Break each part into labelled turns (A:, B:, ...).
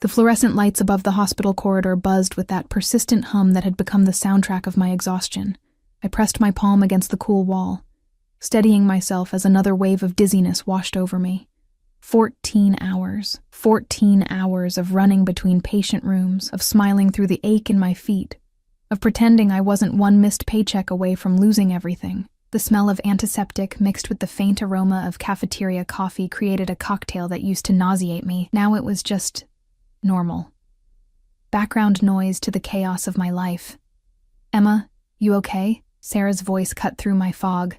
A: The fluorescent lights above the hospital corridor buzzed with that persistent hum that had become the soundtrack of my exhaustion. I pressed my palm against the cool wall, steadying myself as another wave of dizziness washed over me. 14 hours. 14 hours of running between patient rooms, of smiling through the ache in my feet, of pretending I wasn't one missed paycheck away from losing everything. The smell of antiseptic mixed with the faint aroma of cafeteria coffee created a cocktail that used to nauseate me. Now it was just normal. Background noise to the chaos of my life. "Emma, you okay?" Sarah's voice cut through my fog.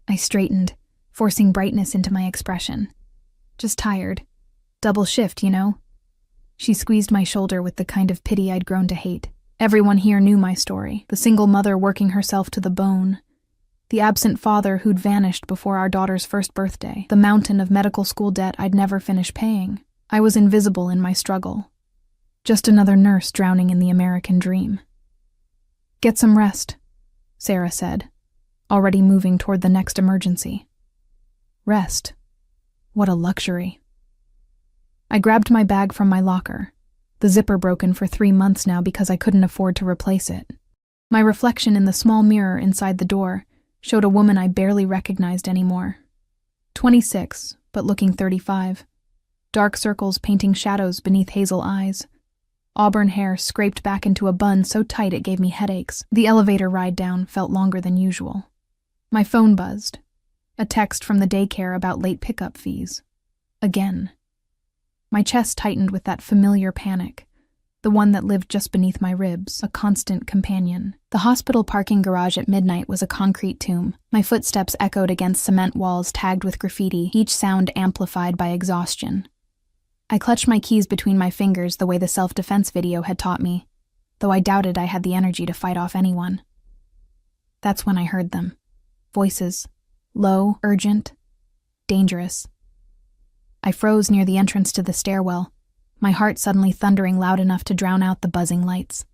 A: I straightened, forcing brightness into my expression. "Just tired. Double shift, you know?" She squeezed my shoulder with the kind of pity I'd grown to hate. Everyone here knew my story. The single mother working herself to the bone. The absent father who'd vanished before our daughter's first birthday. The mountain of medical school debt I'd never finish paying. I was invisible in my struggle. Just another nurse drowning in the American dream. "Get some rest," Sarah said, already moving toward the next emergency. Rest. What a luxury. I grabbed my bag from my locker, the zipper broken for 3 months now because I couldn't afford to replace it. My reflection in the small mirror inside the door showed a woman I barely recognized anymore. 26, but looking 35. Dark circles painting shadows beneath hazel eyes. Auburn hair scraped back into a bun so tight it gave me headaches. The elevator ride down felt longer than usual. My phone buzzed. A text from the daycare about late pickup fees. Again. My chest tightened with that familiar panic, the one that lived just beneath my ribs, a constant companion. The hospital parking garage at midnight was a concrete tomb. My footsteps echoed against cement walls tagged with graffiti, each sound amplified by exhaustion. I clutched my keys between my fingers the way the self-defense video had taught me, though I doubted I had the energy to fight off anyone. That's when I heard them. Voices. Low, urgent, dangerous. I froze near the entrance to the stairwell, my heart suddenly thundering loud enough to drown out the buzzing lights.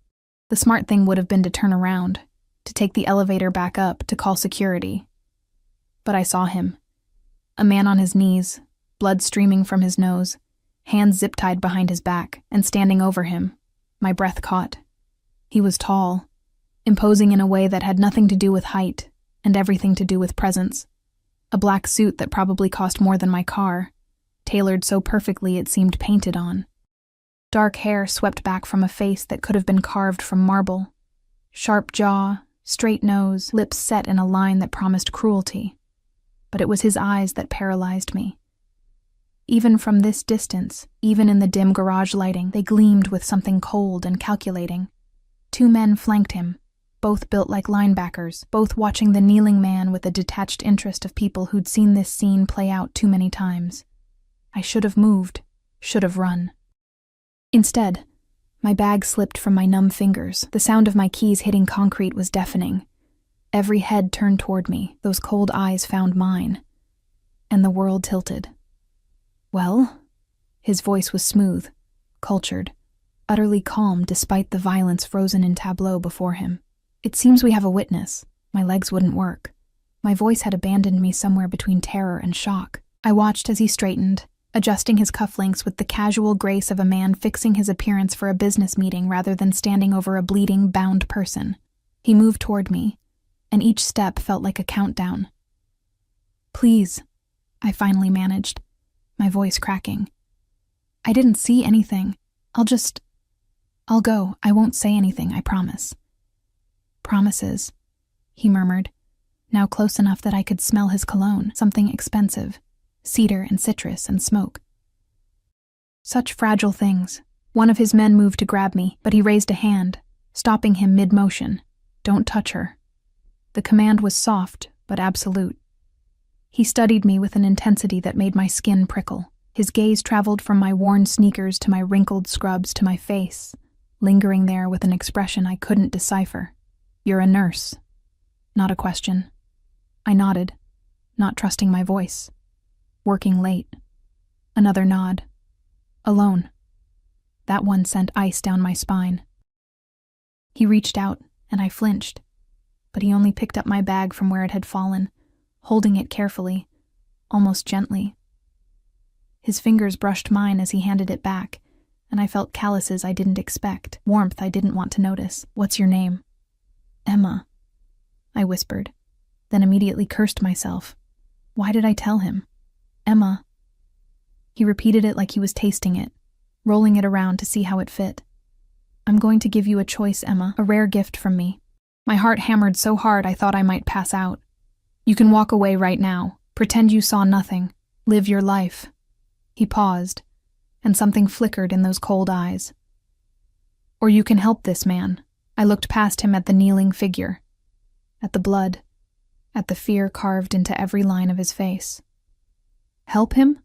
A: The smart thing would have been to turn around, to take the elevator back up, to call security. But I saw him. A man on his knees, blood streaming from his nose, hands zip-tied behind his back, and standing over him, my breath caught. He was tall, imposing in a way that had nothing to do with height, and everything to do with presence. A black suit that probably cost more than my car, tailored so perfectly it seemed painted on. Dark hair swept back from a face that could have been carved from marble. Sharp jaw, straight nose, lips set in a line that promised cruelty. But it was his eyes that paralyzed me. Even from this distance, even in the dim garage lighting, they gleamed with something cold and calculating. 2 men flanked him, both built like linebackers, both watching the kneeling man with the detached interest of people who'd seen this scene play out too many times. I should have moved, should have run. Instead, my bag slipped from my numb fingers. The sound of my keys hitting concrete was deafening. Every head turned toward me, those cold eyes found mine. And the world tilted. "Well?" His voice was smooth, cultured, utterly calm despite the violence frozen in tableau before him. "It seems we have a witness." My legs wouldn't work. My voice had abandoned me somewhere between terror and shock. I watched as he straightened, adjusting his cufflinks with the casual grace of a man fixing his appearance for a business meeting rather than standing over a bleeding, bound person. He moved toward me, and each step felt like a countdown. "Please," I finally managed, my voice cracking. "I didn't see anything. I'll go. I won't say anything, I promise." "Promises," he murmured, now close enough that I could smell his cologne, something expensive, cedar and citrus and smoke. Such fragile things. One of his men moved to grab me, but he raised a hand, stopping him mid-motion. "Don't touch her." The command was soft, but absolute. He studied me with an intensity that made my skin prickle. His gaze traveled from my worn sneakers to my wrinkled scrubs to my face, lingering there with an expression I couldn't decipher. "You're a nurse." Not a question. I nodded, not trusting my voice. "Working late." Another nod. "Alone." That one sent ice down my spine. He reached out, and I flinched, but he only picked up my bag from where it had fallen, holding it carefully, almost gently. His fingers brushed mine as he handed it back, and I felt calluses I didn't expect, warmth I didn't want to notice. "What's your name?" "Emma," I whispered, then immediately cursed myself. Why did I tell him? "Emma." He repeated it like he was tasting it, rolling it around to see how it fit. "I'm going to give you a choice, Emma, a rare gift from me." My heart hammered so hard I thought I might pass out. "You can walk away right now, pretend you saw nothing, live your life." He paused, and something flickered in those cold eyes. "Or you can help this man." I looked past him at the kneeling figure, at the blood, at the fear carved into every line of his face. "Help him?"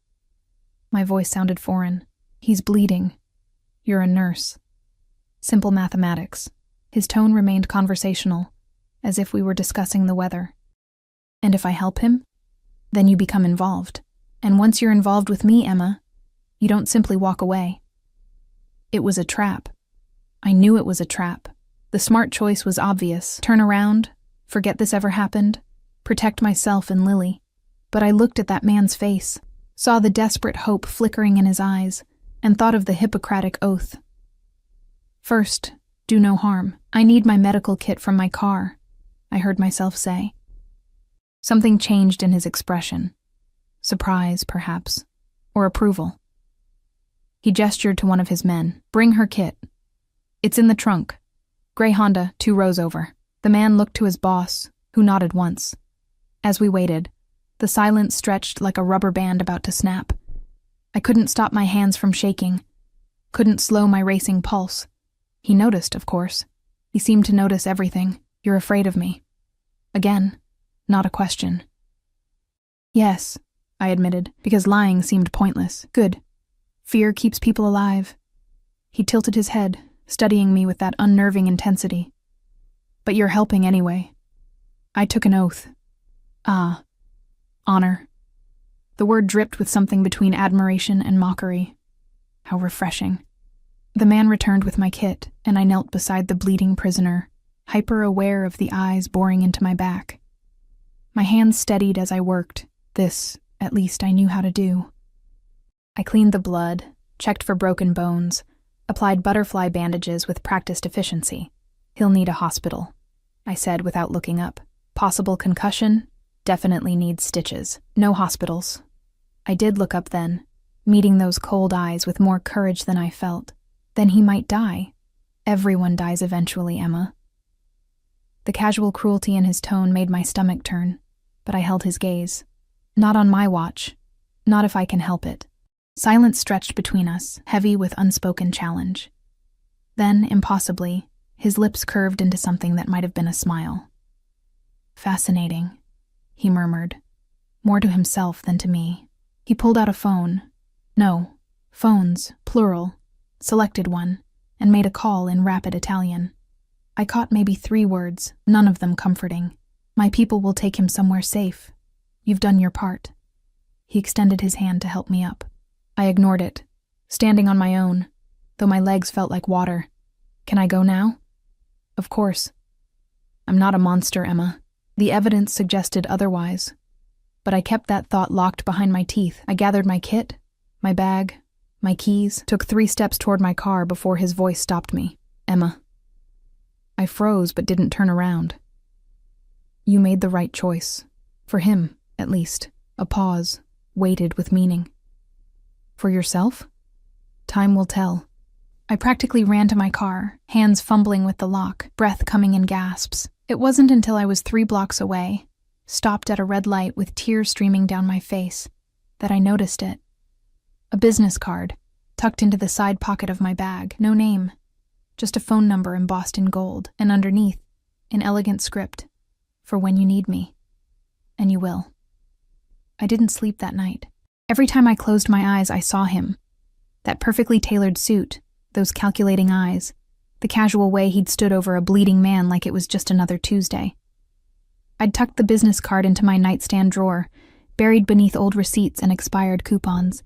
A: My voice sounded foreign. "He's bleeding. You're a nurse." Simple mathematics. His tone remained conversational, as if we were discussing the weather. "And if I help him? Then you become involved. And once you're involved with me, Emma, you don't simply walk away." It was a trap. I knew it was a trap. The smart choice was obvious. Turn around, forget this ever happened, protect myself and Lily. But I looked at that man's face, saw the desperate hope flickering in his eyes, and thought of the Hippocratic oath. "First, do no harm. I need my medical kit from my car," I heard myself say. Something changed in his expression. Surprise, perhaps, or approval. He gestured to one of his men. "Bring her kit. It's in the trunk. Gray Honda, 2 rows over." The man looked to his boss, who nodded once. As we waited, the silence stretched like a rubber band about to snap. I couldn't stop my hands from shaking, couldn't slow my racing pulse. He noticed, of course. He seemed to notice everything. "You're afraid of me." Again, not a question. "Yes," I admitted, because lying seemed pointless. "Good. Fear keeps people alive." He tilted his head, studying me with that unnerving intensity. "But you're helping anyway." I took an oath. "Ah, honor." The word dripped with something between admiration and mockery. How refreshing. The man returned with my kit, and I knelt beside the bleeding prisoner, hyper-aware of the eyes boring into my back. My hands steadied as I worked. This, at least, I knew how to do. I cleaned the blood, checked for broken bones, applied butterfly bandages with practiced efficiency. "He'll need a hospital," I said without looking up. "Possible concussion, definitely needs stitches. No hospitals." I did look up then, meeting those cold eyes with more courage than I felt. Then he might die. Everyone dies eventually, Emma. The casual cruelty in his tone made my stomach turn, but I held his gaze. "Not on my watch. Not if I can help it." Silence stretched between us, heavy with unspoken challenge. Then, impossibly, his lips curved into something that might have been a smile. "Fascinating," he murmured, more to himself than to me. He pulled out a phone. No, phones, plural, selected one, and made a call in rapid Italian. I caught maybe 3 words, none of them comforting. "My people will take him somewhere safe. You've done your part." He extended his hand to help me up. I ignored it, standing on my own, though my legs felt like water. "Can I go now?" "Of course." "I'm not a monster, Emma." The evidence suggested otherwise, but I kept that thought locked behind my teeth. I gathered my kit, my bag, my keys, took 3 steps toward my car before his voice stopped me. "Emma." I froze but didn't turn around. "You made the right choice. For him, at least." A pause, weighted with meaning. "For yourself? Time will tell." I practically ran to my car, hands fumbling with the lock, breath coming in gasps. It wasn't until I was 3 blocks away, stopped at a red light with tears streaming down my face, that I noticed it. A business card, tucked into the side pocket of my bag. No name, just a phone number embossed in gold, and underneath, in elegant script, "For when you need me. And you will." I didn't sleep that night. Every time I closed my eyes, I saw him. That perfectly tailored suit, those calculating eyes, the casual way he'd stood over a bleeding man like it was just another Tuesday. I'd tucked the business card into my nightstand drawer, buried beneath old receipts and expired coupons,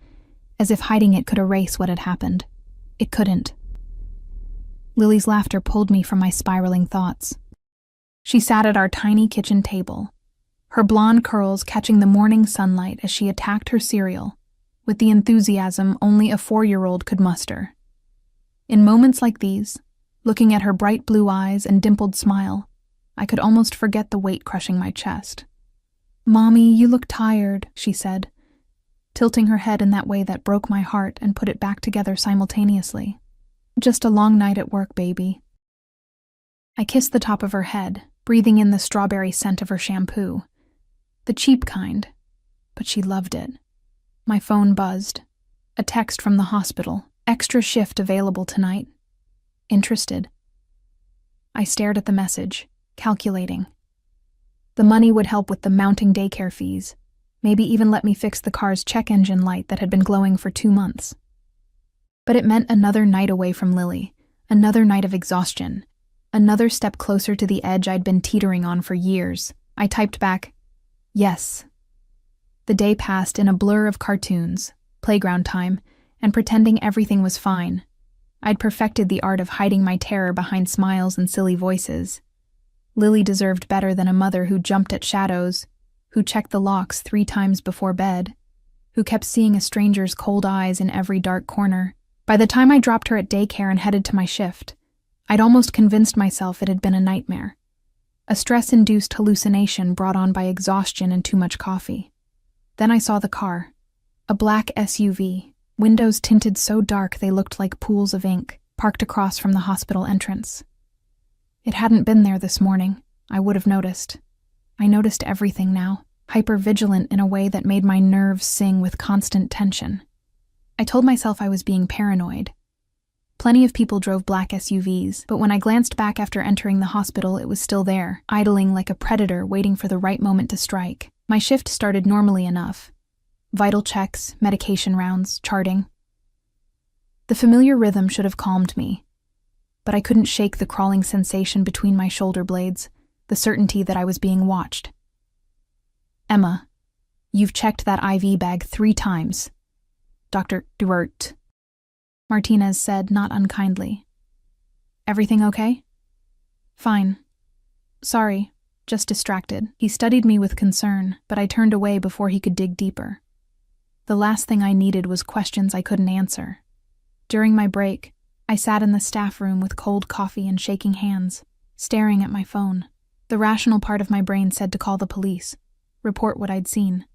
A: as if hiding it could erase what had happened. It couldn't. Lily's laughter pulled me from my spiraling thoughts. She sat at our tiny kitchen table, her blonde curls catching the morning sunlight as she attacked her cereal, with the enthusiasm only a 4-year-old could muster. In moments like these, looking at her bright blue eyes and dimpled smile, I could almost forget the weight crushing my chest. "Mommy, you look tired," she said, tilting her head in that way that broke my heart and put it back together simultaneously. "Just a long night at work, baby." I kissed the top of her head, breathing in the strawberry scent of her shampoo. The cheap kind, but she loved it. My phone buzzed. A text from the hospital. "Extra shift available tonight. Interested?" I stared at the message, calculating. The money would help with the mounting daycare fees, maybe even let me fix the car's check engine light that had been glowing for 2 months. But it meant another night away from Lily, another night of exhaustion, another step closer to the edge I'd been teetering on for years. I typed back, "Yes." The day passed in a blur of cartoons, playground time, and pretending everything was fine. I'd perfected the art of hiding my terror behind smiles and silly voices. Lily deserved better than a mother who jumped at shadows, who checked the locks 3 times before bed, who kept seeing a stranger's cold eyes in every dark corner. By the time I dropped her at daycare and headed to my shift, I'd almost convinced myself it had been a nightmare. A stress-induced hallucination brought on by exhaustion and too much coffee. Then I saw the car. A black SUV, windows tinted so dark they looked like pools of ink, parked across from the hospital entrance. It hadn't been there this morning. I would have noticed. I noticed everything now, hyper-vigilant in a way that made my nerves sing with constant tension. I told myself I was being paranoid. Plenty of people drove black SUVs, but when I glanced back after entering the hospital, it was still there, idling like a predator waiting for the right moment to strike. My shift started normally enough. Vital checks, medication rounds, charting. The familiar rhythm should have calmed me, but I couldn't shake the crawling sensation between my shoulder blades, the certainty that I was being watched. "Emma, you've checked that IV bag 3 times. Dr. Duert," Martinez said, not unkindly. "Everything okay?" "Fine. Sorry, just distracted." He studied me with concern, but I turned away before he could dig deeper. The last thing I needed was questions I couldn't answer. During my break, I sat in the staff room with cold coffee and shaking hands, staring at my phone. The rational part of my brain said to call the police, report what I'd seen.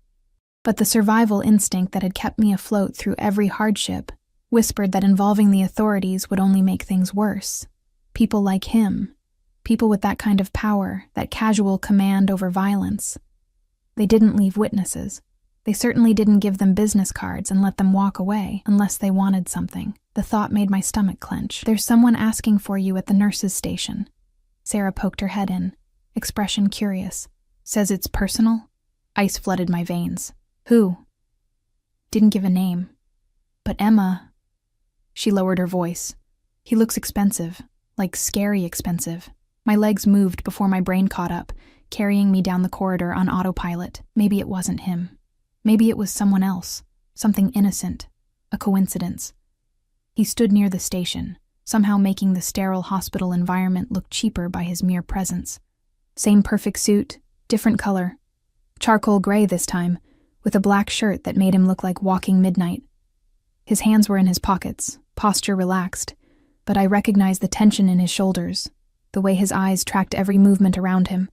A: But the survival instinct that had kept me afloat through every hardship whispered that involving the authorities would only make things worse. People like him, people with that kind of power, that casual command over violence. They didn't leave witnesses. They certainly didn't give them business cards and let them walk away unless they wanted something. The thought made my stomach clench. "There's someone asking for you at the nurse's station." Sarah poked her head in, expression curious. "Says it's personal?" Ice flooded my veins. "Who?" Didn't give a name. "But Emma..." She lowered her voice. "He looks expensive, like scary expensive." My legs moved before my brain caught up, carrying me down the corridor on autopilot. Maybe it wasn't him. Maybe it was someone else, something innocent, a coincidence. He stood near the station, somehow making the sterile hospital environment look cheaper by his mere presence. Same perfect suit, different color. Charcoal gray this time, with a black shirt that made him look like walking midnight. His hands were in his pockets, posture relaxed, but I recognized the tension in his shoulders, the way his eyes tracked every movement around him.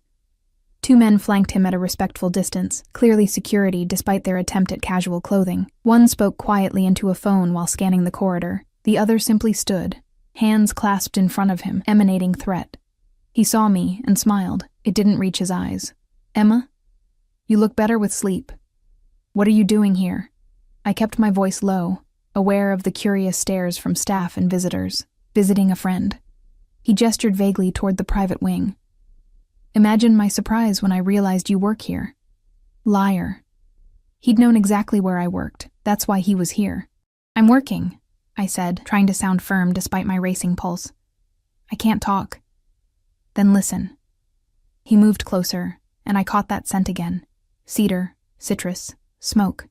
A: 2 men flanked him at a respectful distance, clearly security despite their attempt at casual clothing. One spoke quietly into a phone while scanning the corridor. The other simply stood, hands clasped in front of him, emanating threat. He saw me and smiled. It didn't reach his eyes. "Emma, you look better with sleep. What are you doing here?" I kept my voice low, aware of the curious stares from staff and visitors. "Visiting a friend." He gestured vaguely toward the private wing. "Imagine my surprise when I realized you work here." Liar. He'd known exactly where I worked. That's why he was here. "I'm working," I said, trying to sound firm despite my racing pulse. "I can't talk." "Then listen." He moved closer, and I caught that scent again. Cedar, citrus, smoke.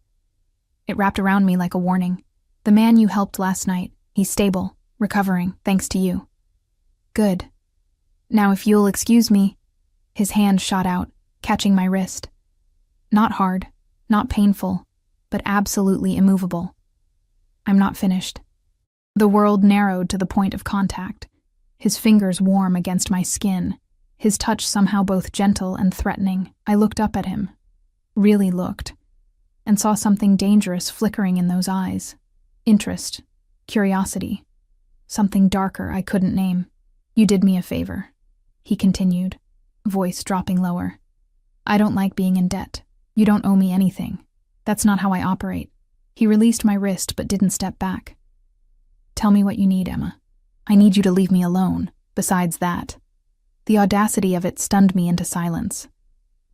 A: It wrapped around me like a warning. "The man you helped last night, he's stable, recovering, thanks to you." "Good. Now if you'll excuse me..." His hand shot out, catching my wrist. Not hard, not painful, but absolutely immovable. "I'm not finished." The world narrowed to the point of contact, his fingers warm against my skin, his touch somehow both gentle and threatening. I looked up at him, really looked, and saw something dangerous flickering in those eyes. Interest, curiosity, something darker I couldn't name. "You did me a favor," he continued, voice dropping lower. "I don't like being in debt. You don't owe me anything. That's not how I operate." He released my wrist but didn't step back. "Tell me what you need, Emma. I need you to leave me alone. Besides that." The audacity of it stunned me into silence.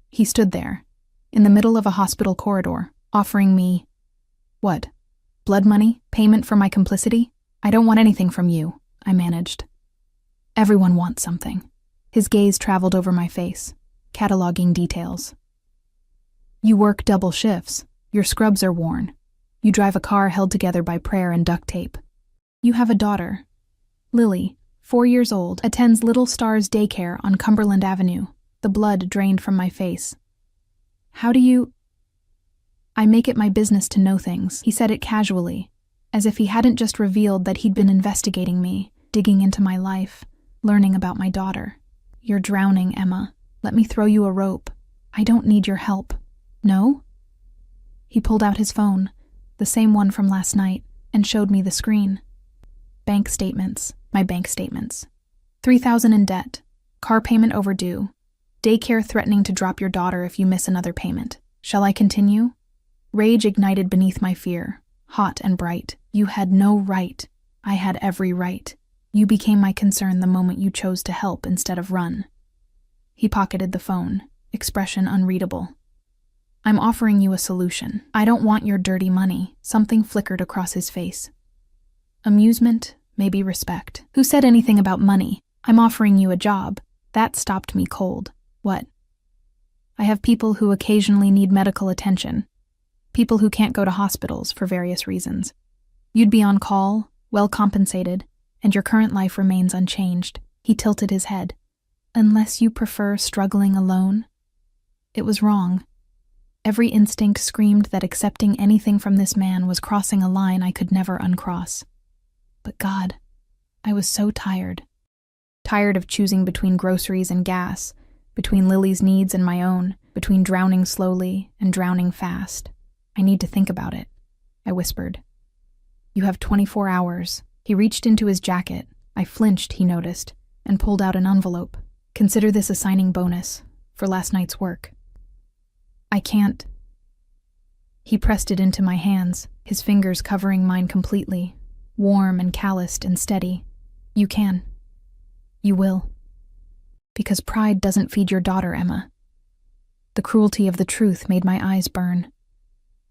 A: He stood there, in the middle of a hospital corridor, offering me, what? Blood money? Payment for my complicity? "I don't want anything from you," I managed. "Everyone wants something." His gaze traveled over my face, cataloging details. "You work double shifts. Your scrubs are worn. You drive a car held together by prayer and duct tape. You have a daughter. Lily, 4 years old, attends Little Stars daycare on Cumberland Avenue." The blood drained from my face. "How do you—" "I make it my business to know things." He said it casually, as if he hadn't just revealed that he'd been investigating me, digging into my life, learning about my daughter. "You're drowning, Emma. Let me throw you a rope. I don't need your help." "No?" He pulled out his phone, the same one from last night, and showed me the screen. Bank statements, my bank statements. 3,000 in debt, car payment overdue, daycare threatening to drop your daughter if you miss another payment. Shall I continue? Rage ignited beneath my fear, hot and bright. "You had no right. I had every right. You became my concern the moment you chose to help instead of run." He pocketed the phone, expression unreadable. "I'm offering you a solution. I don't want your dirty money." Something flickered across his face. Amusement, maybe respect. "Who said anything about money? I'm offering you a job." That stopped me cold. "What?" "I have people who occasionally need medical attention. People who can't go to hospitals for various reasons. You'd be on call, well compensated, and your current life remains unchanged." He tilted his head. "Unless you prefer struggling alone?" It was wrong. Every instinct screamed that accepting anything from this man was crossing a line I could never uncross. But God, I was so tired. Tired of choosing between groceries and gas, between Lily's needs and my own, between drowning slowly and drowning fast. "I need to think about it," I whispered. "You have 24 hours. He reached into his jacket. I flinched, he noticed, and pulled out an envelope. "Consider this a signing bonus for last night's work." "I can't." He pressed it into my hands, his fingers covering mine completely, warm and calloused and steady. "You can. You will. Because pride doesn't feed your daughter, Emma." The cruelty of the truth made my eyes burn.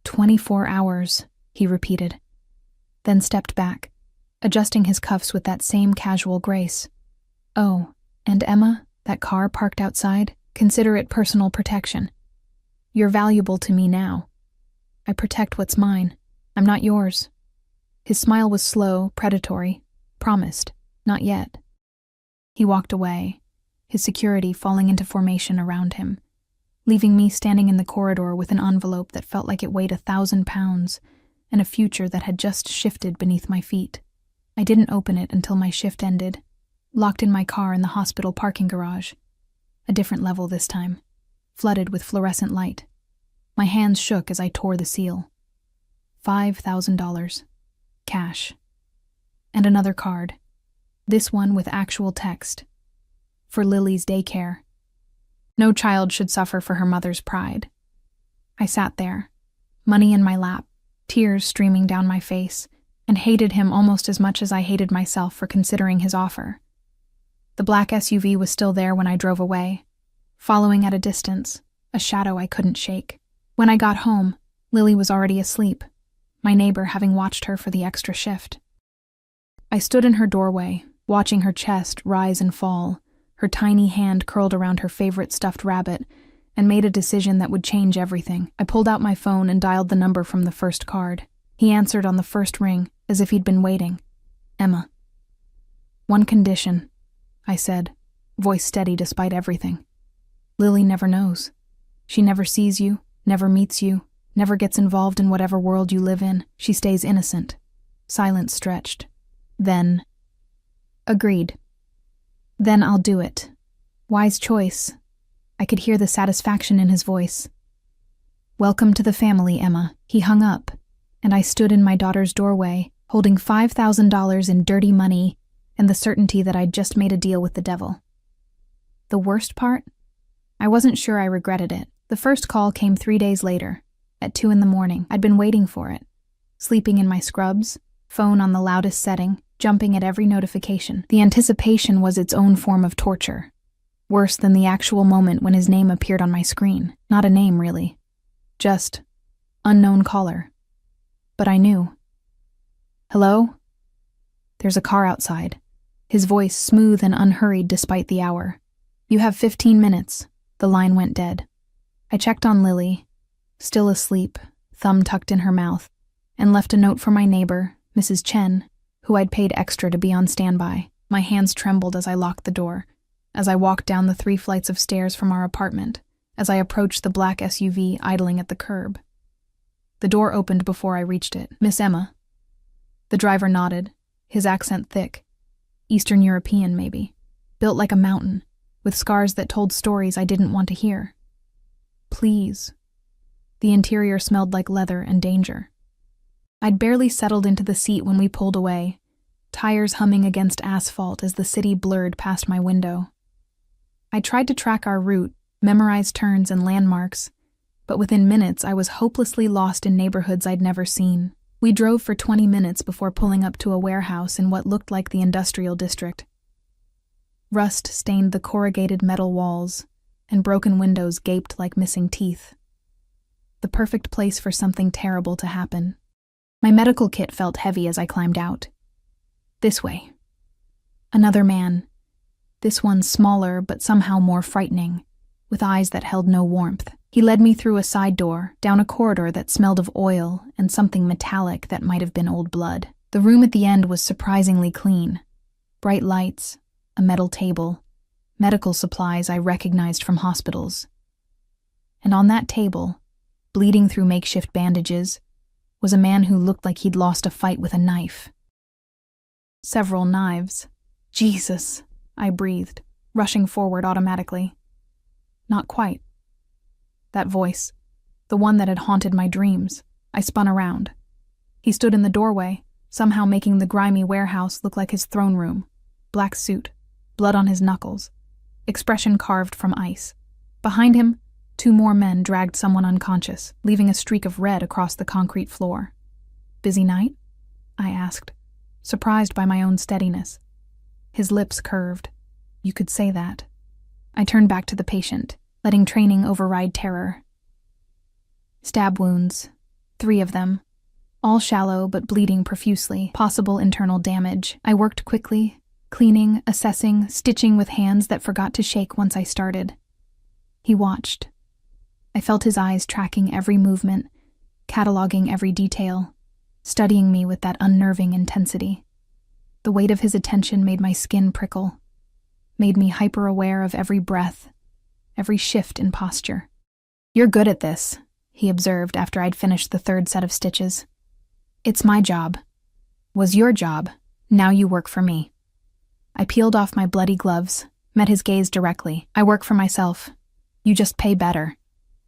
A: 24 hours, he repeated, then stepped back, adjusting his cuffs with that same casual grace. "Oh, and Emma, that car parked outside, consider it personal protection. You're valuable to me now. I protect what's mine. I'm not yours." His smile was slow, predatory. Promised, not yet. He walked away, his security falling into formation around him, leaving me standing in the corridor with an envelope that felt like it weighed 1,000 pounds and a future that had just shifted beneath my feet. I didn't open it until my shift ended, locked in my car in the hospital parking garage. A different level this time, flooded with fluorescent light. My hands shook as I tore the seal. $5,000. Cash. And another card. This one with actual text. For Lily's daycare. No child should suffer for her mother's pride. I sat there, money in my lap, tears streaming down my face, and hated him almost as much as I hated myself for considering his offer. The black SUV was still there when I drove away, following at a distance, a shadow I couldn't shake. When I got home, Lily was already asleep, my neighbor having watched her for the extra shift. I stood in her doorway, watching her chest rise and fall, her tiny hand curled around her favorite stuffed rabbit, and made a decision that would change everything. I pulled out my phone and dialed the number from the first card. He answered on the first ring, as if he'd been waiting. "Emma." "One condition," I said, voice steady despite everything. "Lily never knows. She never sees you, never meets you, never gets involved in whatever world you live in. She stays innocent." Silence stretched. Then. Agreed. Then I'll do it. Wise choice. I could hear the satisfaction in his voice. Welcome to the family, Emma. He hung up, and I stood in my daughter's doorway, holding $5,000 in dirty money and the certainty that I'd just made a deal with the devil. The worst part? I wasn't sure I regretted it. The first call came 3 days later, at 2 a.m. I'd been waiting for it, sleeping in my scrubs, phone on the loudest setting, jumping at every notification. The anticipation was its own form of torture, worse than the actual moment when his name appeared on my screen. Not a name, really. Just, unknown caller. But I knew. Hello? There's a car outside, his voice smooth and unhurried despite the hour. You have 15 minutes. The line went dead. I checked on Lily, still asleep, thumb tucked in her mouth, and left a note for my neighbor, Mrs. Chen, who I'd paid extra to be on standby. My hands trembled as I locked the door, as I walked down the 3 flights of stairs from our apartment, as I approached the black SUV idling at the curb. The door opened before I reached it. Miss Emma. The driver nodded, his accent thick. Eastern European, maybe. Built like a mountain, with scars that told stories I didn't want to hear. Please. The interior smelled like leather and danger. I'd barely settled into the seat when we pulled away, tires humming against asphalt as the city blurred past my window. I tried to track our route, memorize turns and landmarks, but within minutes I was hopelessly lost in neighborhoods I'd never seen. We drove for 20 minutes before pulling up to a warehouse in what looked like the industrial district. Rust stained the corrugated metal walls, and broken windows gaped like missing teeth. The perfect place for something terrible to happen. My medical kit felt heavy as I climbed out. This way. Another man. This one smaller but somehow more frightening, with eyes that held no warmth. He led me through a side door, down a corridor that smelled of oil and something metallic that might have been old blood. The room at the end was surprisingly clean. Bright lights, a metal table, medical supplies I recognized from hospitals. And on that table, bleeding through makeshift bandages, was a man who looked like he'd lost a fight with a knife. Several knives. Jesus, I breathed, rushing forward automatically. Not quite. That voice, the one that had haunted my dreams. I spun around. He stood in the doorway, somehow making the grimy warehouse look like his throne room. Black suit, blood on his knuckles, expression carved from ice. Behind him, 2 more men dragged someone unconscious, leaving a streak of red across the concrete floor. Busy night? I asked, surprised by my own steadiness. His lips curved. You could say that. I turned back to the patient, letting training override terror. Stab wounds, 3 of them, all shallow but bleeding profusely, possible internal damage. I worked quickly, cleaning, assessing, stitching with hands that forgot to shake once I started. He watched. I felt his eyes tracking every movement, cataloging every detail, studying me with that unnerving intensity. The weight of his attention made my skin prickle, made me hyper-aware of every breath, every shift in posture. You're good at this, he observed after I'd finished the 3rd set of stitches. It's my job. Was your job. Now you work for me. I peeled off my bloody gloves, met his gaze directly. I work for myself. You just pay better.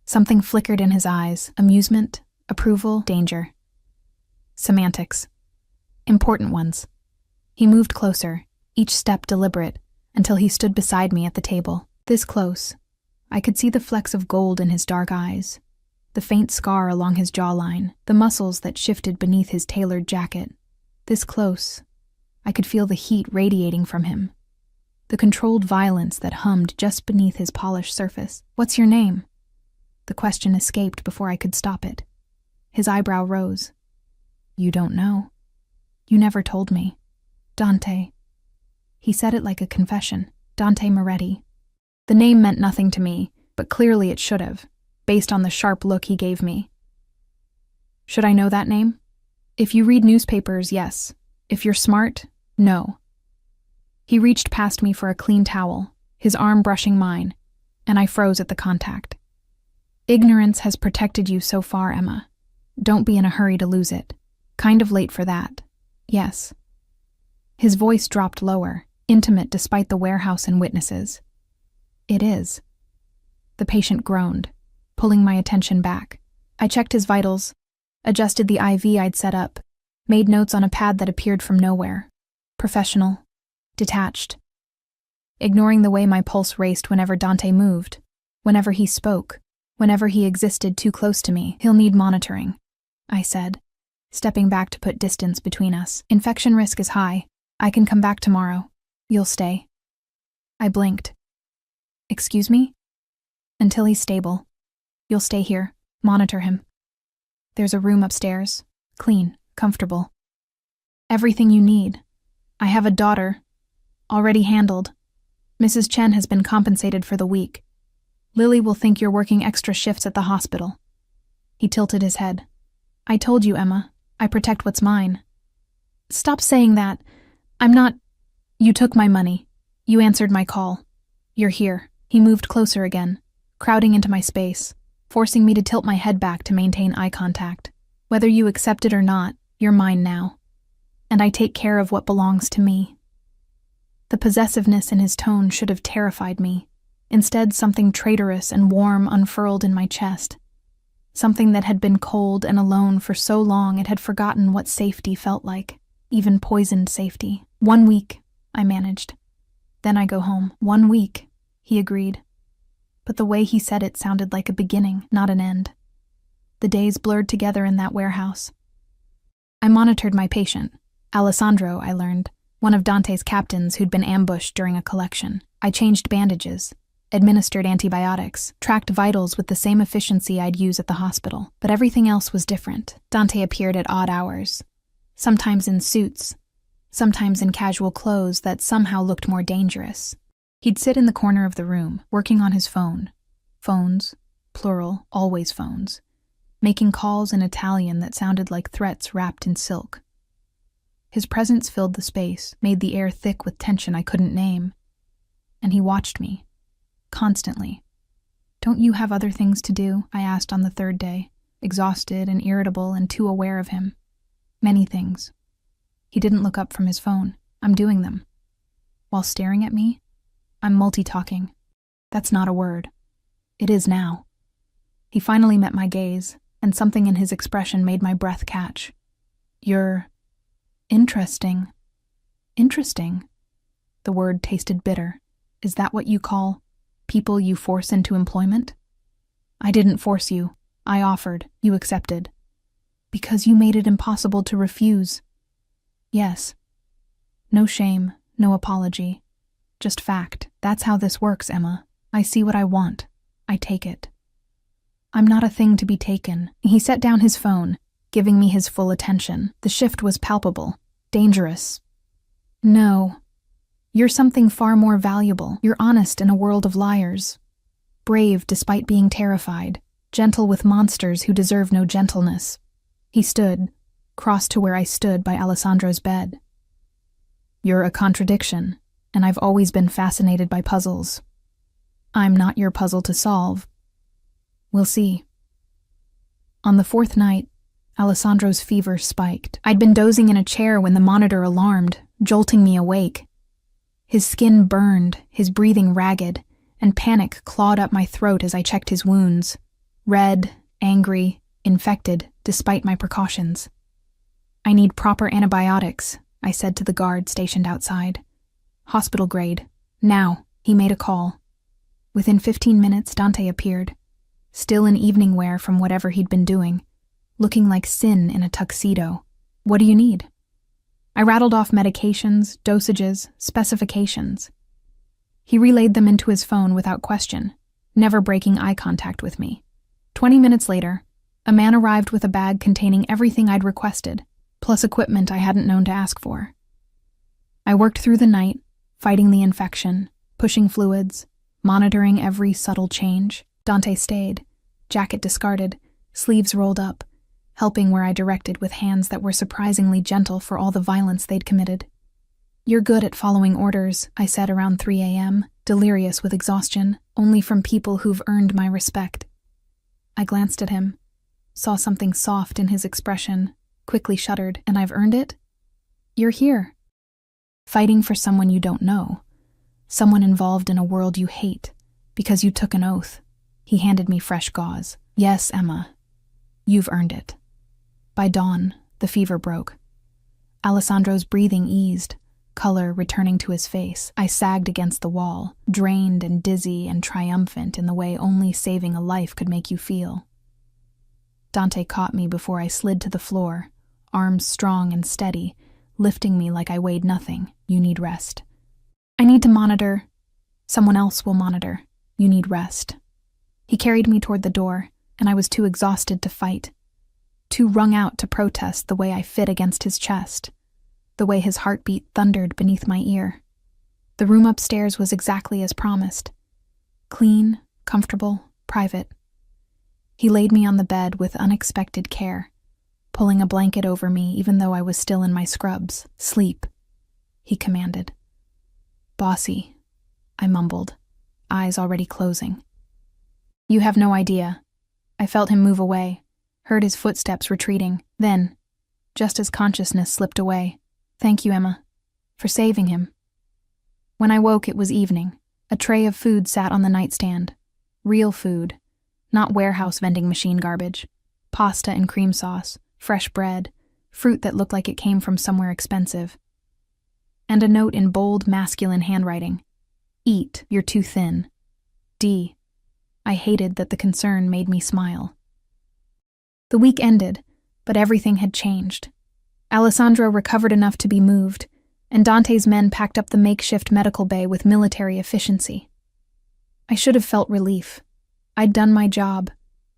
A: Something flickered in his eyes. Amusement, approval, danger. Semantics. Important ones. He moved closer, each step deliberate, until he stood beside me at the table. This close, I could see the flecks of gold in his dark eyes, the faint scar along his jawline, the muscles that shifted beneath his tailored jacket. This close, I could feel the heat radiating from him, the controlled violence that hummed just beneath his polished surface. What's your name? The question escaped before I could stop it. His eyebrow rose. You don't know. You never told me. Dante. He said it like a confession. Dante Moretti. The name meant nothing to me, but clearly it should have, based on the sharp look he gave me. Should I know that name? If you read newspapers, yes. If you're smart, no. He reached past me for a clean towel, his arm brushing mine, and I froze at the contact. Ignorance has protected you so far, Emma. Don't be in a hurry to lose it. Kind of late for that. Yes. His voice dropped lower, intimate despite the warehouse and witnesses. It is. The patient groaned, pulling my attention back. I checked his vitals, adjusted the IV I'd set up, made notes on a pad that appeared from nowhere. Professional. Detached. Ignoring the way my pulse raced whenever Dante moved, whenever he spoke, whenever he existed too close to me. He'll need monitoring, I said, stepping back to put distance between us. Infection risk is high. I can come back tomorrow. You'll stay. I blinked. Excuse me? Until he's stable. You'll stay here. Monitor him. There's a room upstairs. Clean, comfortable. Everything you need. I have a daughter. Already handled. Mrs. Chen has been compensated for the week. Lily will think you're working extra shifts at the hospital. He tilted his head. I told you, Emma. I protect what's mine. Stop saying that. I'm not... You took my money. You answered my call. You're here. He moved closer again, crowding into my space, forcing me to tilt my head back to maintain eye contact. Whether you accept it or not, you're mine now. And I take care of what belongs to me. The possessiveness in his tone should have terrified me. Instead, something traitorous and warm unfurled in my chest. Something that had been cold and alone for so long it had forgotten what safety felt like, even poisoned safety. 1 week, I managed. Then I go home. 1 week, he agreed. But the way he said it sounded like a beginning, not an end. The days blurred together in that warehouse. I monitored my patient, Alessandro, I learned, one of Dante's captains who'd been ambushed during a collection. I changed bandages, administered antibiotics, tracked vitals with the same efficiency I'd use at the hospital. But everything else was different. Dante appeared at odd hours, sometimes in suits, sometimes in casual clothes that somehow looked more dangerous. He'd sit in the corner of the room, working on his phone. Phones, plural, always phones, making calls in Italian that sounded like threats wrapped in silk. His presence filled the space, made the air thick with tension I couldn't name. And he watched me. Constantly. Don't you have other things to do? I asked on the third day, exhausted and irritable and too aware of him. Many things. He didn't look up from his phone. I'm doing them. While staring at me, I'm multi-talking. That's not a word. It is now. He finally met my gaze, and something in his expression made my breath catch. You're... interesting. Interesting. The word tasted bitter. Is that what you call people you force into employment? I didn't force you. I offered. You accepted. Because you made it impossible to refuse. Yes. No shame, no apology. Just fact. That's how this works, Emma. I see what I want. I take it. I'm not a thing to be taken. He set down his phone, giving me his full attention. The shift was palpable. Dangerous. No. You're something far more valuable. You're honest in a world of liars. Brave despite being terrified. Gentle with monsters who deserve no gentleness. He stood, crossed to where I stood by Alessandro's bed. You're a contradiction, and I've always been fascinated by puzzles. I'm not your puzzle to solve. We'll see. On the fourth night, Alessandro's fever spiked. I'd been dozing in a chair when the monitor alarmed, jolting me awake. His skin burned, his breathing ragged, and panic clawed up my throat as I checked his wounds. Red, angry, infected, despite my precautions. I need proper antibiotics, I said to the guard stationed outside. Hospital grade. Now. He made a call. Within 15 minutes, Dante appeared, still in evening wear from whatever he'd been doing, looking like sin in a tuxedo. What do you need? I rattled off medications, dosages, specifications. He relayed them into his phone without question, never breaking eye contact with me. 20 minutes later, a man arrived with a bag containing everything I'd requested, plus equipment I hadn't known to ask for. I worked through the night, fighting the infection, pushing fluids, monitoring every subtle change. Dante stayed, jacket discarded, sleeves rolled up, helping where I directed with hands that were surprisingly gentle for all the violence they'd committed. You're good at following orders, I said around 3 a.m., delirious with exhaustion, only from people who've earned my respect. I glanced at him, saw something soft in his expression, quickly shuddered. And I've earned it? You're here. Fighting for someone you don't know. Someone involved in a world you hate, because you took an oath. He handed me fresh gauze. Yes, Emma. You've earned it. By dawn, the fever broke. Alessandro's breathing eased, color returning to his face. I sagged against the wall, drained and dizzy and triumphant in the way only saving a life could make you feel. Dante caught me before I slid to the floor, arms strong and steady, lifting me like I weighed nothing. You need rest. I need to monitor. Someone else will monitor. You need rest. He carried me toward the door, and I was too exhausted to fight, too wrung out to protest the way I fit against his chest, the way his heartbeat thundered beneath my ear. The room upstairs was exactly as promised. Clean, comfortable, private. He laid me on the bed with unexpected care, pulling a blanket over me even though I was still in my scrubs. Sleep, he commanded. Bossy, I mumbled, eyes already closing. You have no idea. I felt him move away, heard his footsteps retreating. Then, just as consciousness slipped away, thank you, Emma, for saving him. When I woke, it was evening. A tray of food sat on the nightstand. Real food, not warehouse vending machine garbage. Pasta and cream sauce, fresh bread, fruit that looked like it came from somewhere expensive. And a note in bold, masculine handwriting. Eat, you're too thin. D. I hated that the concern made me smile. The week ended, but everything had changed. Alessandro recovered enough to be moved, and Dante's men packed up the makeshift medical bay with military efficiency. I should have felt relief. I'd done my job,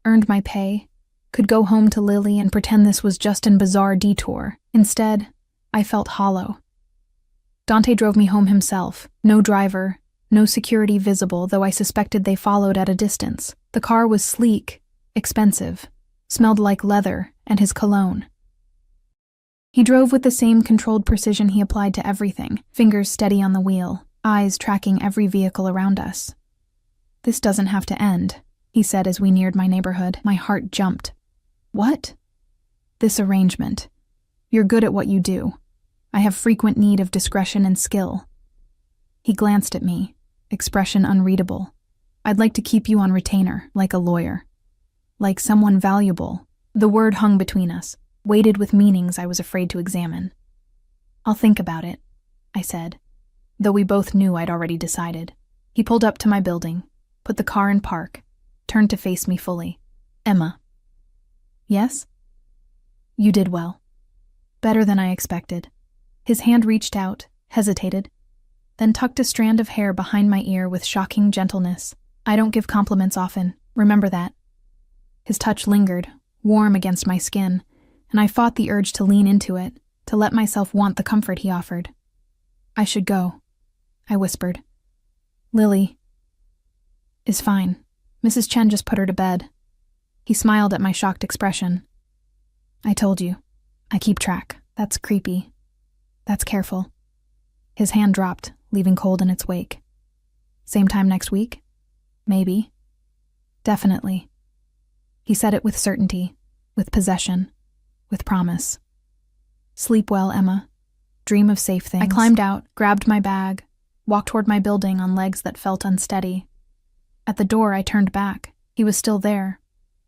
A: earned my pay, could go home to Lily and pretend this was just an bizarre detour. Instead, I felt hollow. Dante drove me home himself, no driver, no security visible, though I suspected they followed at a distance. The car was sleek, expensive, smelled like leather and his cologne. He drove with the same controlled precision he applied to everything, fingers steady on the wheel, eyes tracking every vehicle around us. This doesn't have to end, he said as we neared my neighborhood. My heart jumped. What? This arrangement. You're good at what you do. I have frequent need of discretion and skill. He glanced at me, expression unreadable. I'd like to keep you on retainer, like a lawyer. Like someone valuable. The word hung between us, weighted with meanings I was afraid to examine. I'll think about it, I said, though we both knew I'd already decided. He pulled up to my building, put the car in park, turned to face me fully. Emma. Yes? You did well. Better than I expected. His hand reached out, hesitated, then tucked a strand of hair behind my ear with shocking gentleness. I don't give compliments often, remember that. His touch lingered, warm against my skin, and I fought the urge to lean into it, to let myself want the comfort he offered. I should go, I whispered. Lily is fine. Mrs. Chen just put her to bed. He smiled at my shocked expression. I told you. I keep track. That's creepy. That's careful. His hand dropped, leaving cold in its wake. Same time next week? Maybe. Definitely. He said it with certainty, with possession, with promise. Sleep well, Emma. Dream of safe things. I climbed out, grabbed my bag, walked toward my building on legs that felt unsteady. At the door, I turned back. He was still there,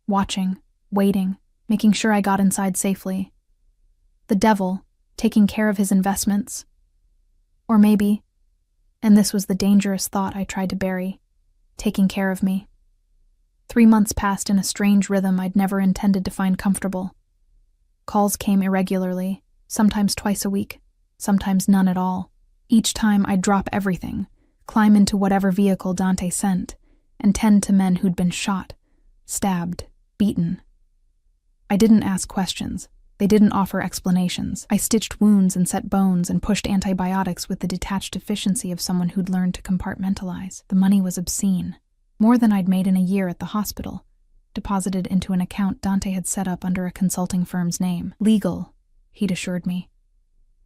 A: watching, waiting, making sure I got inside safely. The devil, taking care of his investments. Or maybe, and this was the dangerous thought I tried to bury, taking care of me. 3 months passed in a strange rhythm I'd never intended to find comfortable. Calls came irregularly, sometimes twice a week, sometimes none at all. Each time I'd drop everything, climb into whatever vehicle Dante sent, and tend to men who'd been shot, stabbed, beaten. I didn't ask questions. They didn't offer explanations. I stitched wounds and set bones and pushed antibiotics with the detached efficiency of someone who'd learned to compartmentalize. The money was obscene. More than I'd made in a year at the hospital, deposited into an account Dante had set up under a consulting firm's name. Legal, he'd assured me.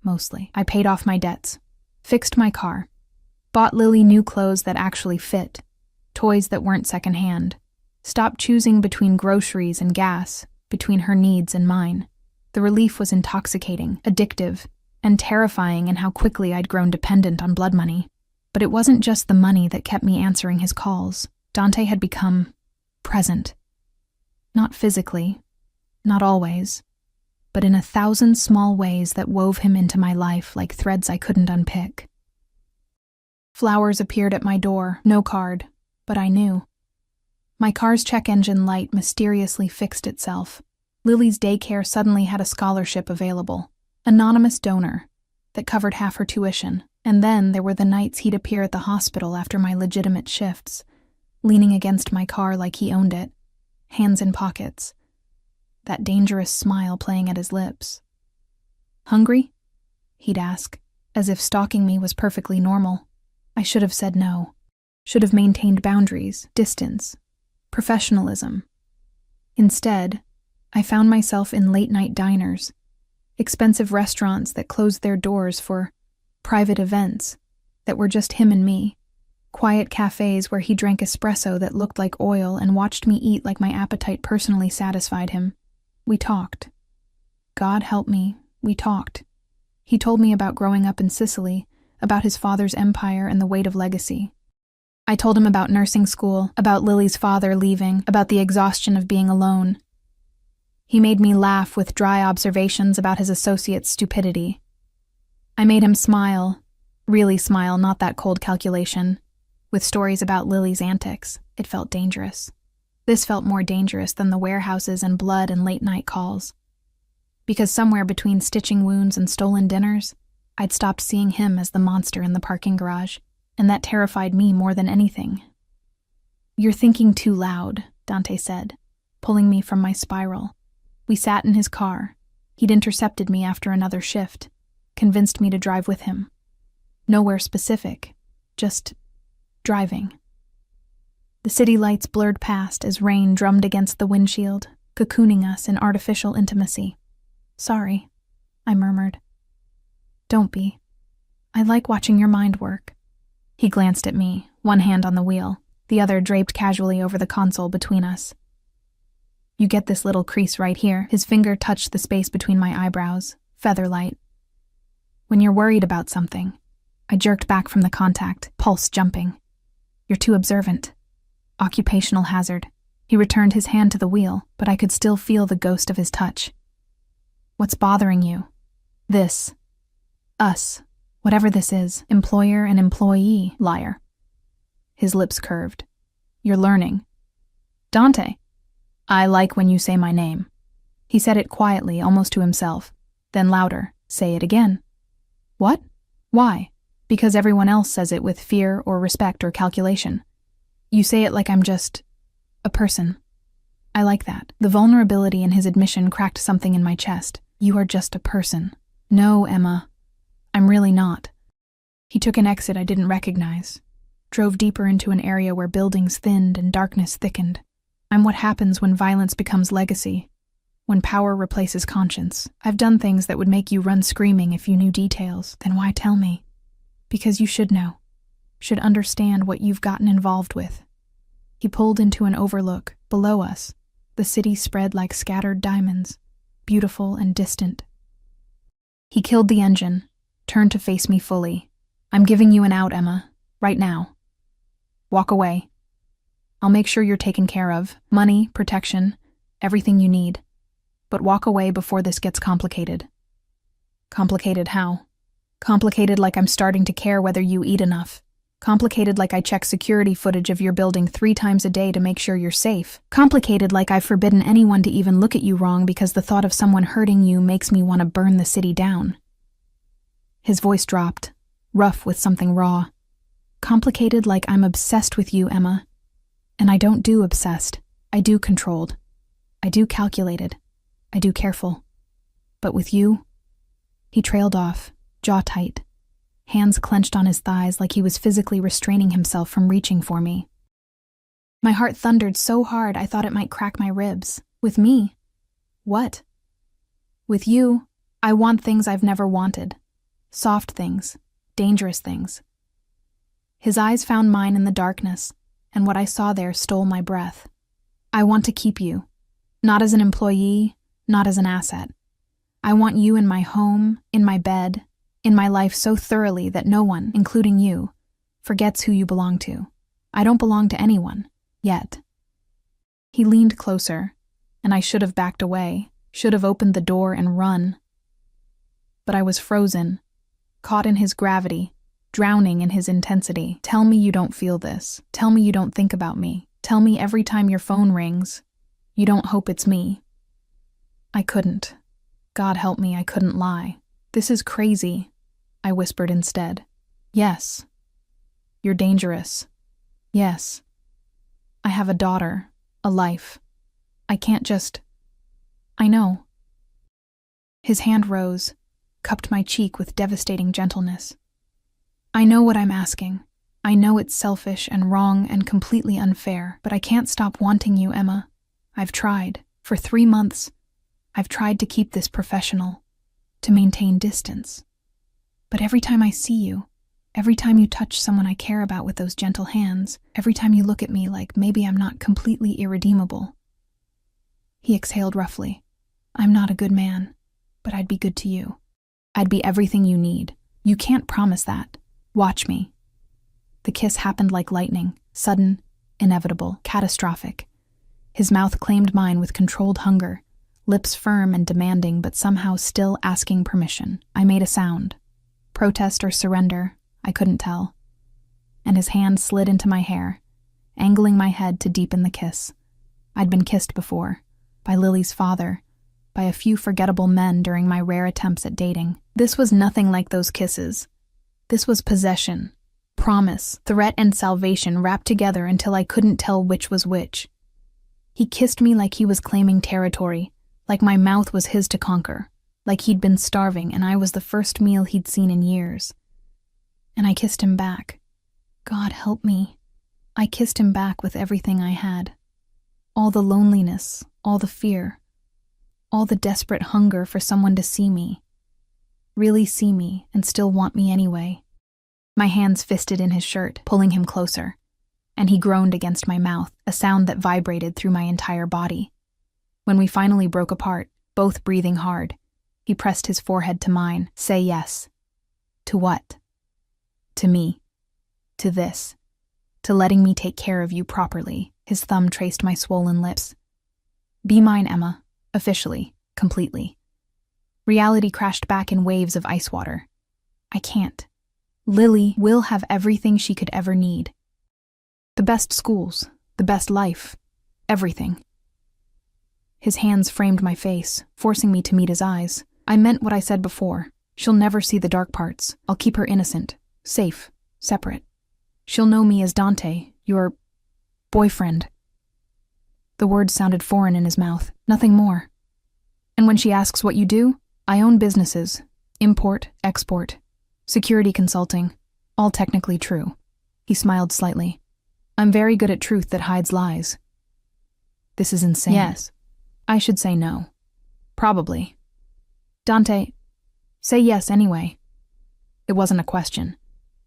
A: Mostly. I paid off my debts, fixed my car, bought Lily new clothes that actually fit, toys that weren't secondhand, stopped choosing between groceries and gas, between her needs and mine. The relief was intoxicating, addictive, and terrifying in how quickly I'd grown dependent on blood money. But it wasn't just the money that kept me answering his calls. Dante had become present. Not physically, not always, but in 1,000 small ways that wove him into my life like threads I couldn't unpick. Flowers appeared at my door, no card, but I knew. My car's check engine light mysteriously fixed itself. Lily's daycare suddenly had a scholarship available. Anonymous donor that covered half her tuition. And then there were the nights he'd appear at the hospital after my legitimate shifts, leaning against my car like he owned it, hands in pockets, that dangerous smile playing at his lips. "Hungry?" he'd ask, as if stalking me was perfectly normal. I should have said no. Should have maintained boundaries, distance, professionalism. Instead, I found myself in late-night diners, expensive restaurants that closed their doors for private events that were just him and me, quiet cafes where he drank espresso that looked like oil and watched me eat like my appetite personally satisfied him. We talked. God help me, we talked. He told me about growing up in Sicily, about his father's empire and the weight of legacy. I told him about nursing school, about Lily's father leaving, about the exhaustion of being alone. He made me laugh with dry observations about his associates' stupidity. I made him smile, really smile, not that cold calculation, with stories about Lily's antics. It felt dangerous. This felt more dangerous than the warehouses and blood and late-night calls. Because somewhere between stitching wounds and stolen dinners, I'd stopped seeing him as the monster in the parking garage, and that terrified me more than anything. "You're thinking too loud," Dante said, pulling me from my spiral. We sat in his car. He'd intercepted me after another shift, convinced me to drive with him. Nowhere specific, just driving. The city lights blurred past as rain drummed against the windshield, cocooning us in artificial intimacy. "Sorry," I murmured. "Don't be. I like watching your mind work." He glanced at me, one hand on the wheel, the other draped casually over the console between us. "You get this little crease right here." His finger touched the space between my eyebrows, feather-light. "When you're worried about something." I jerked back from the contact, pulse jumping. "You're too observant. Occupational hazard." He returned his hand to the wheel, but I could still feel the ghost of his touch. "What's bothering you?" "This. Us. Whatever this is. Employer and employee, liar." His lips curved. "You're learning." "Dante." "I like when you say my name." He said it quietly, almost to himself. Then louder. "Say it again." "What? Why?" "Because everyone else says it with fear or respect or calculation. You say it like I'm just a person." I like that. The vulnerability in his admission cracked something in my chest. "You are just a person." "No, Emma. I'm really not." He took an exit I didn't recognize, drove deeper into an area where buildings thinned and darkness thickened. I'm what happens when violence becomes legacy, when power replaces conscience. I've done things that would make you run screaming if you knew details. Then why tell me? Because you should know, should understand what you've gotten involved with. He pulled into an overlook. Below us, the city spread like scattered diamonds, beautiful and distant. He killed the engine, turned to face me fully. "I'm giving you an out, Emma, right now. Walk away. I'll make sure you're taken care of. Money, protection, everything you need. But walk away before this gets complicated." "Complicated how?" "Complicated like I'm starting to care whether you eat enough. Complicated like I check security footage of your building 3 times a day to make sure you're safe. Complicated like I've forbidden anyone to even look at you wrong because the thought of someone hurting you makes me want to burn the city down." His voice dropped, rough with something raw. "Complicated like I'm obsessed with you, Emma. And I don't do obsessed. I do controlled. I do calculated. I do careful. But with you..." He trailed off, jaw tight, hands clenched on his thighs like he was physically restraining himself from reaching for me. My heart thundered so hard I thought it might crack my ribs. With me? What? With you, I want things I've never wanted. Soft things, dangerous things. His eyes found mine in the darkness, and what I saw there stole my breath. "I want to keep you, not as an employee, not as an asset. I want you in my home, in my bed, in my life so thoroughly that no one, including you, forgets who you belong to. I don't belong to anyone, yet. He leaned closer, and I should have backed away, should have opened the door and run. But I was frozen, caught in his gravity, drowning in his intensity. Tell me you don't feel this. Tell me you don't think about me. Tell me every time your phone rings, you don't hope it's me. I couldn't. God help me, I couldn't lie. This is crazy, I whispered instead. Yes. You're dangerous. Yes. I have a daughter, a life. I can't just... I know. His hand rose, cupped my cheek with devastating gentleness. I know what I'm asking. I know it's selfish and wrong and completely unfair, but I can't stop wanting you, Emma. I've tried. For 3 months, I've tried to keep this professional, to maintain distance. But every time I see you, every time you touch someone I care about with those gentle hands, every time you look at me like maybe I'm not completely irredeemable. He exhaled roughly. I'm not a good man, but I'd be good to you. I'd be everything you need. You can't promise that. Watch me. The kiss happened like lightning, sudden, inevitable, catastrophic. His mouth claimed mine with controlled hunger, lips firm and demanding but somehow still asking permission. I made a sound. Protest or surrender, I couldn't tell. And his hand slid into my hair, angling my head to deepen the kiss. I'd been kissed before, by Lily's father, by a few forgettable men during my rare attempts at dating. This was nothing like those kisses. This was possession, promise, threat, and salvation wrapped together until I couldn't tell which was which. He kissed me like he was claiming territory, like my mouth was his to conquer, like he'd been starving and I was the first meal he'd seen in years. And I kissed him back. God help me. I kissed him back with everything I had. All the loneliness, all the fear, all the desperate hunger for someone to see me. Really see me and still want me anyway. My hands fisted in his shirt, pulling him closer, and he groaned against my mouth, a sound that vibrated through my entire body. When we finally broke apart, both breathing hard, he pressed his forehead to mine. Say yes. To what? To me. To this. To letting me take care of you properly. His thumb traced my swollen lips. Be mine, Emma. Officially. Completely. Reality crashed back in waves of ice water. I can't. Lily will have everything she could ever need. The best schools, the best life, everything. His hands framed my face, forcing me to meet his eyes. I meant what I said before. She'll never see the dark parts. I'll keep her innocent, safe, separate. She'll know me as Dante, your boyfriend. The words sounded foreign in his mouth, nothing more. And when she asks what you do, I own businesses, import, export, security consulting, all technically true. He smiled slightly. I'm very good at truth that hides lies. This is insane. Yes. I should say no. Probably. Dante, say yes anyway. It wasn't a question.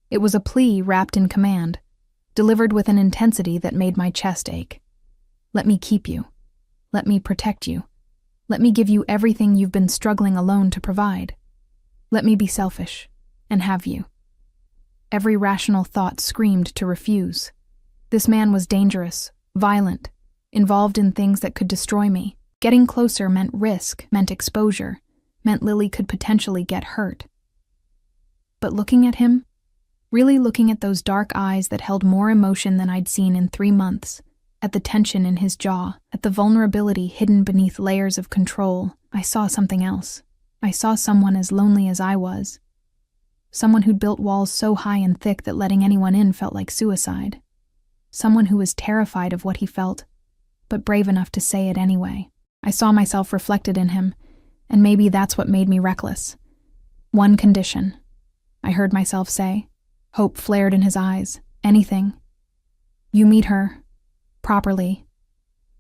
A: It was a plea wrapped in command, delivered with an intensity that made my chest ache. Let me keep you. Let me protect you. Let me give you everything you've been struggling alone to provide. Let me be selfish and have you. Every rational thought screamed to refuse. This man was dangerous, violent, involved in things that could destroy me. Getting closer meant risk, meant exposure, meant Lily could potentially get hurt. But looking at him, really looking at those dark eyes that held more emotion than I'd seen in 3 months, at the tension in his jaw, at the vulnerability hidden beneath layers of control, I saw something else. I saw someone as lonely as I was. Someone who'd built walls so high and thick that letting anyone in felt like suicide. Someone who was terrified of what he felt, but brave enough to say it anyway. I saw myself reflected in him, and maybe that's what made me reckless. One condition, I heard myself say. Hope flared in his eyes. Anything. You meet her. Properly.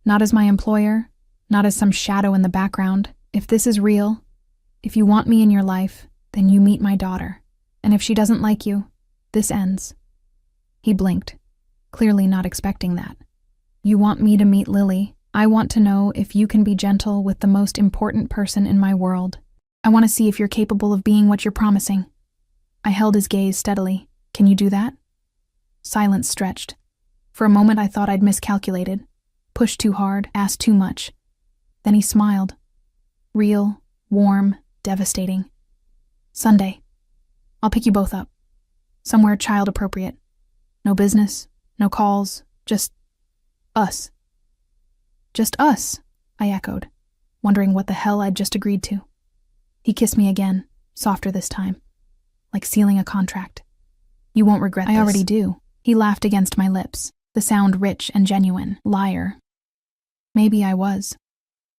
A: Not as my employer, not as some shadow in the background. If this is real, if you want me in your life, then you meet my daughter. And if she doesn't like you, this ends. He blinked, clearly not expecting that. You want me to meet Lily. I want to know if you can be gentle with the most important person in my world. I want to see if you're capable of being what you're promising. I held his gaze steadily. Can you do that? Silence stretched. For a moment I thought I'd miscalculated. Pushed too hard, asked too much. Then he smiled. Real, warm, devastating. Sunday. I'll pick you both up. Somewhere child appropriate. No business, no calls, just us. Just us, I echoed, wondering what the hell I'd just agreed to. He kissed me again, softer this time, like sealing a contract. You won't regret this. I already do. He laughed against my lips, the sound rich and genuine. Liar. Maybe I was.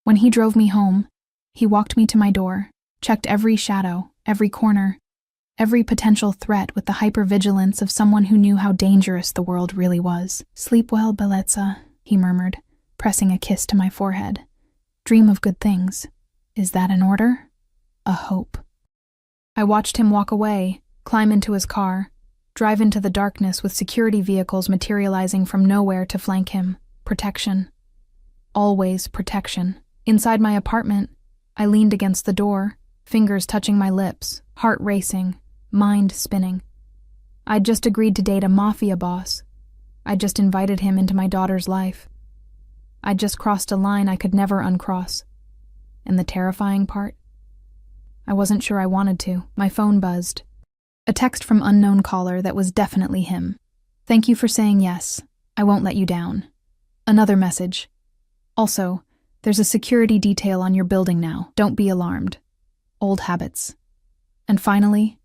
A: When he drove me home, he walked me to my door, checked every shadow, every corner, every potential threat with the hypervigilance of someone who knew how dangerous the world really was. Sleep well, Bellezza, he murmured, pressing a kiss to my forehead. Dream of good things. Is that an order? A hope. I watched him walk away, climb into his car, drive into the darkness with security vehicles materializing from nowhere to flank him. Protection. Always protection. Inside my apartment, I leaned against the door, fingers touching my lips, heart racing, mind spinning. I'd just agreed to date a mafia boss. I'd just invited him into my daughter's life. I'd just crossed a line I could never uncross. And the terrifying part? I wasn't sure I wanted to. My phone buzzed. A text from unknown caller that was definitely him. Thank you for saying yes. I won't let you down. Another message. Also, there's a security detail on your building now. Don't be alarmed. Old habits. And finally,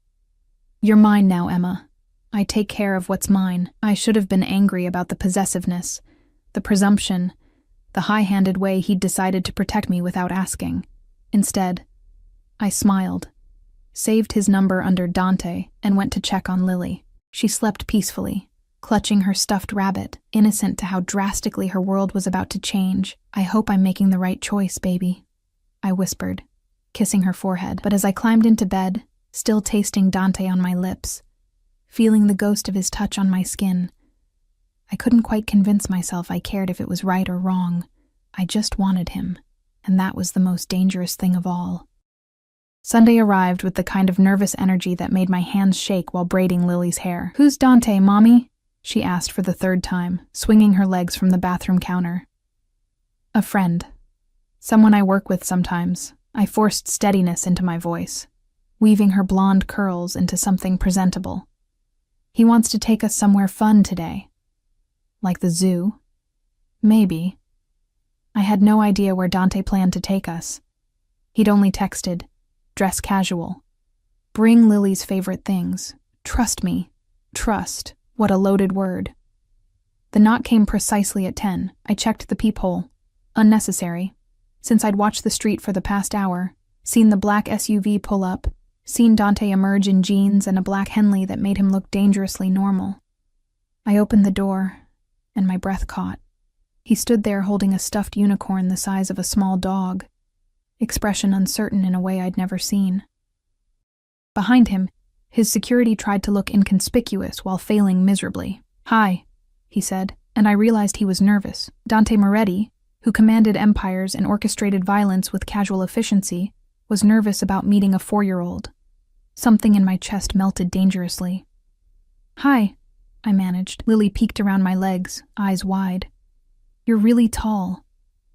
A: you're mine now, Emma. I take care of what's mine. I should have been angry about the possessiveness, the presumption, the high-handed way he'd decided to protect me without asking. Instead, I smiled, saved his number under Dante, and went to check on Lily. She slept peacefully, clutching her stuffed rabbit, innocent to how drastically her world was about to change. I hope I'm making the right choice, baby, I whispered, kissing her forehead. But as I climbed into bed, still tasting Dante on my lips, feeling the ghost of his touch on my skin, I couldn't quite convince myself I cared if it was right or wrong. I just wanted him, and that was the most dangerous thing of all. Sunday arrived with the kind of nervous energy that made my hands shake while braiding Lily's hair. Who's Dante, Mommy? She asked for the third time, swinging her legs from the bathroom counter. A friend. Someone I work with sometimes. I forced steadiness into my voice, weaving her blonde curls into something presentable. He wants to take us somewhere fun today. Like the zoo? Maybe. I had no idea where Dante planned to take us. He'd only texted, dress casual. Bring Lily's favorite things. Trust me. Trust. What a loaded word. The knock came precisely at 10. I checked the peephole. Unnecessary. Since I'd watched the street for the past hour, seen the black SUV pull up, seen Dante emerge in jeans and a black Henley that made him look dangerously normal. I opened the door, and my breath caught. He stood there holding a stuffed unicorn the size of a small dog, expression uncertain in a way I'd never seen. Behind him, his security tried to look inconspicuous while failing miserably. Hi, he said, and I realized he was nervous. Dante Moretti, who commanded empires and orchestrated violence with casual efficiency, was nervous about meeting a 4-year-old. Something in my chest melted dangerously. Hi, I managed. Lily peeked around my legs, eyes wide. You're really tall.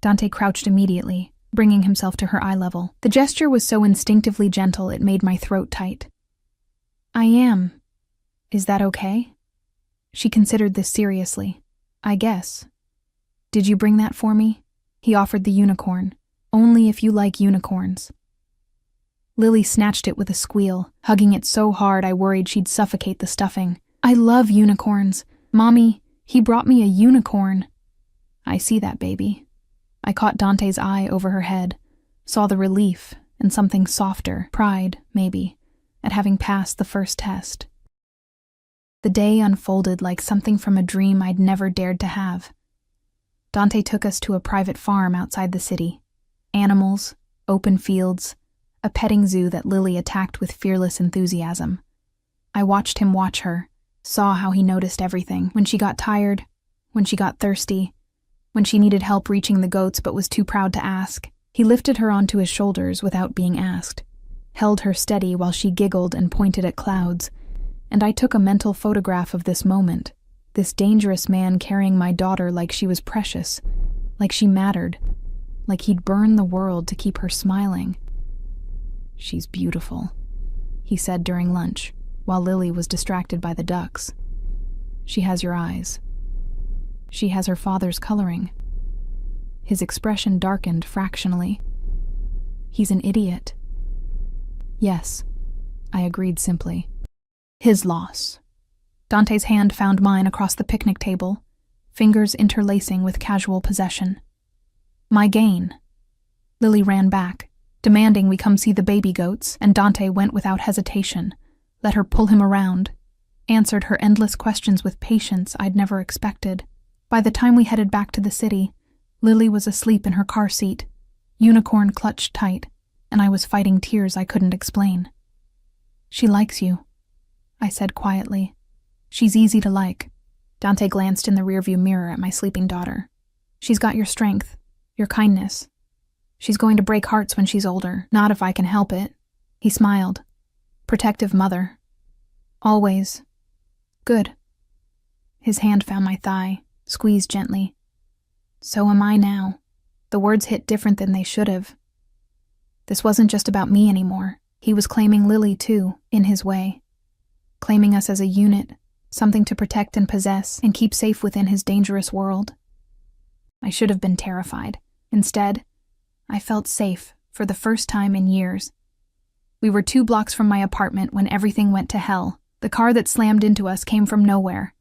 A: Dante crouched immediately, bringing himself to her eye level. The gesture was so instinctively gentle it made my throat tight. I am. Is that okay? She considered this seriously. I guess. Did you bring that for me? He offered the unicorn. Only if you like unicorns. Lily snatched it with a squeal, hugging it so hard I worried she'd suffocate the stuffing. I love unicorns. Mommy, he brought me a unicorn. I see that, baby. I caught Dante's eye over her head, saw the relief and something softer, pride, maybe, at having passed the first test. The day unfolded like something from a dream I'd never dared to have. Dante took us to a private farm outside the city. Animals, open fields, a petting zoo that Lily attacked with fearless enthusiasm. I watched him watch her, saw how he noticed everything. When she got tired, when she got thirsty, when she needed help reaching the goats but was too proud to ask. He lifted her onto his shoulders without being asked. held her steady while she giggled and pointed at clouds, and I took a mental photograph of this moment, this dangerous man carrying my daughter like she was precious, like she mattered, like he'd burn the world to keep her smiling. "She's beautiful," he said during lunch, while Lily was distracted by the ducks. "She has your eyes. She has her father's coloring." His expression darkened fractionally. "He's an idiot." "Yes," I agreed simply. "His loss." Dante's hand found mine across the picnic table, fingers interlacing with casual possession. "My gain." Lily ran back, demanding we come see the baby goats, and Dante went without hesitation, let her pull him around, answered her endless questions with patience I'd never expected. By the time we headed back to the city, Lily was asleep in her car seat, unicorn clutched tight, and I was fighting tears I couldn't explain. "She likes you," I said quietly. "She's easy to like." Dante glanced in the rearview mirror at my sleeping daughter. "She's got your strength, your kindness. She's going to break hearts when she's older, not if I can help it." He smiled. "Protective mother. Always. Good." His hand found my thigh, squeezed gently. "So am I now." The words hit different than they should have. This wasn't just about me anymore. He was claiming Lily too, in his way. Claiming us as a unit, something to protect and possess and keep safe within his dangerous world. I should have been terrified. Instead, I felt safe for the first time in years. We were 2 blocks from my apartment when everything went to hell. The car that slammed into us came from nowhere.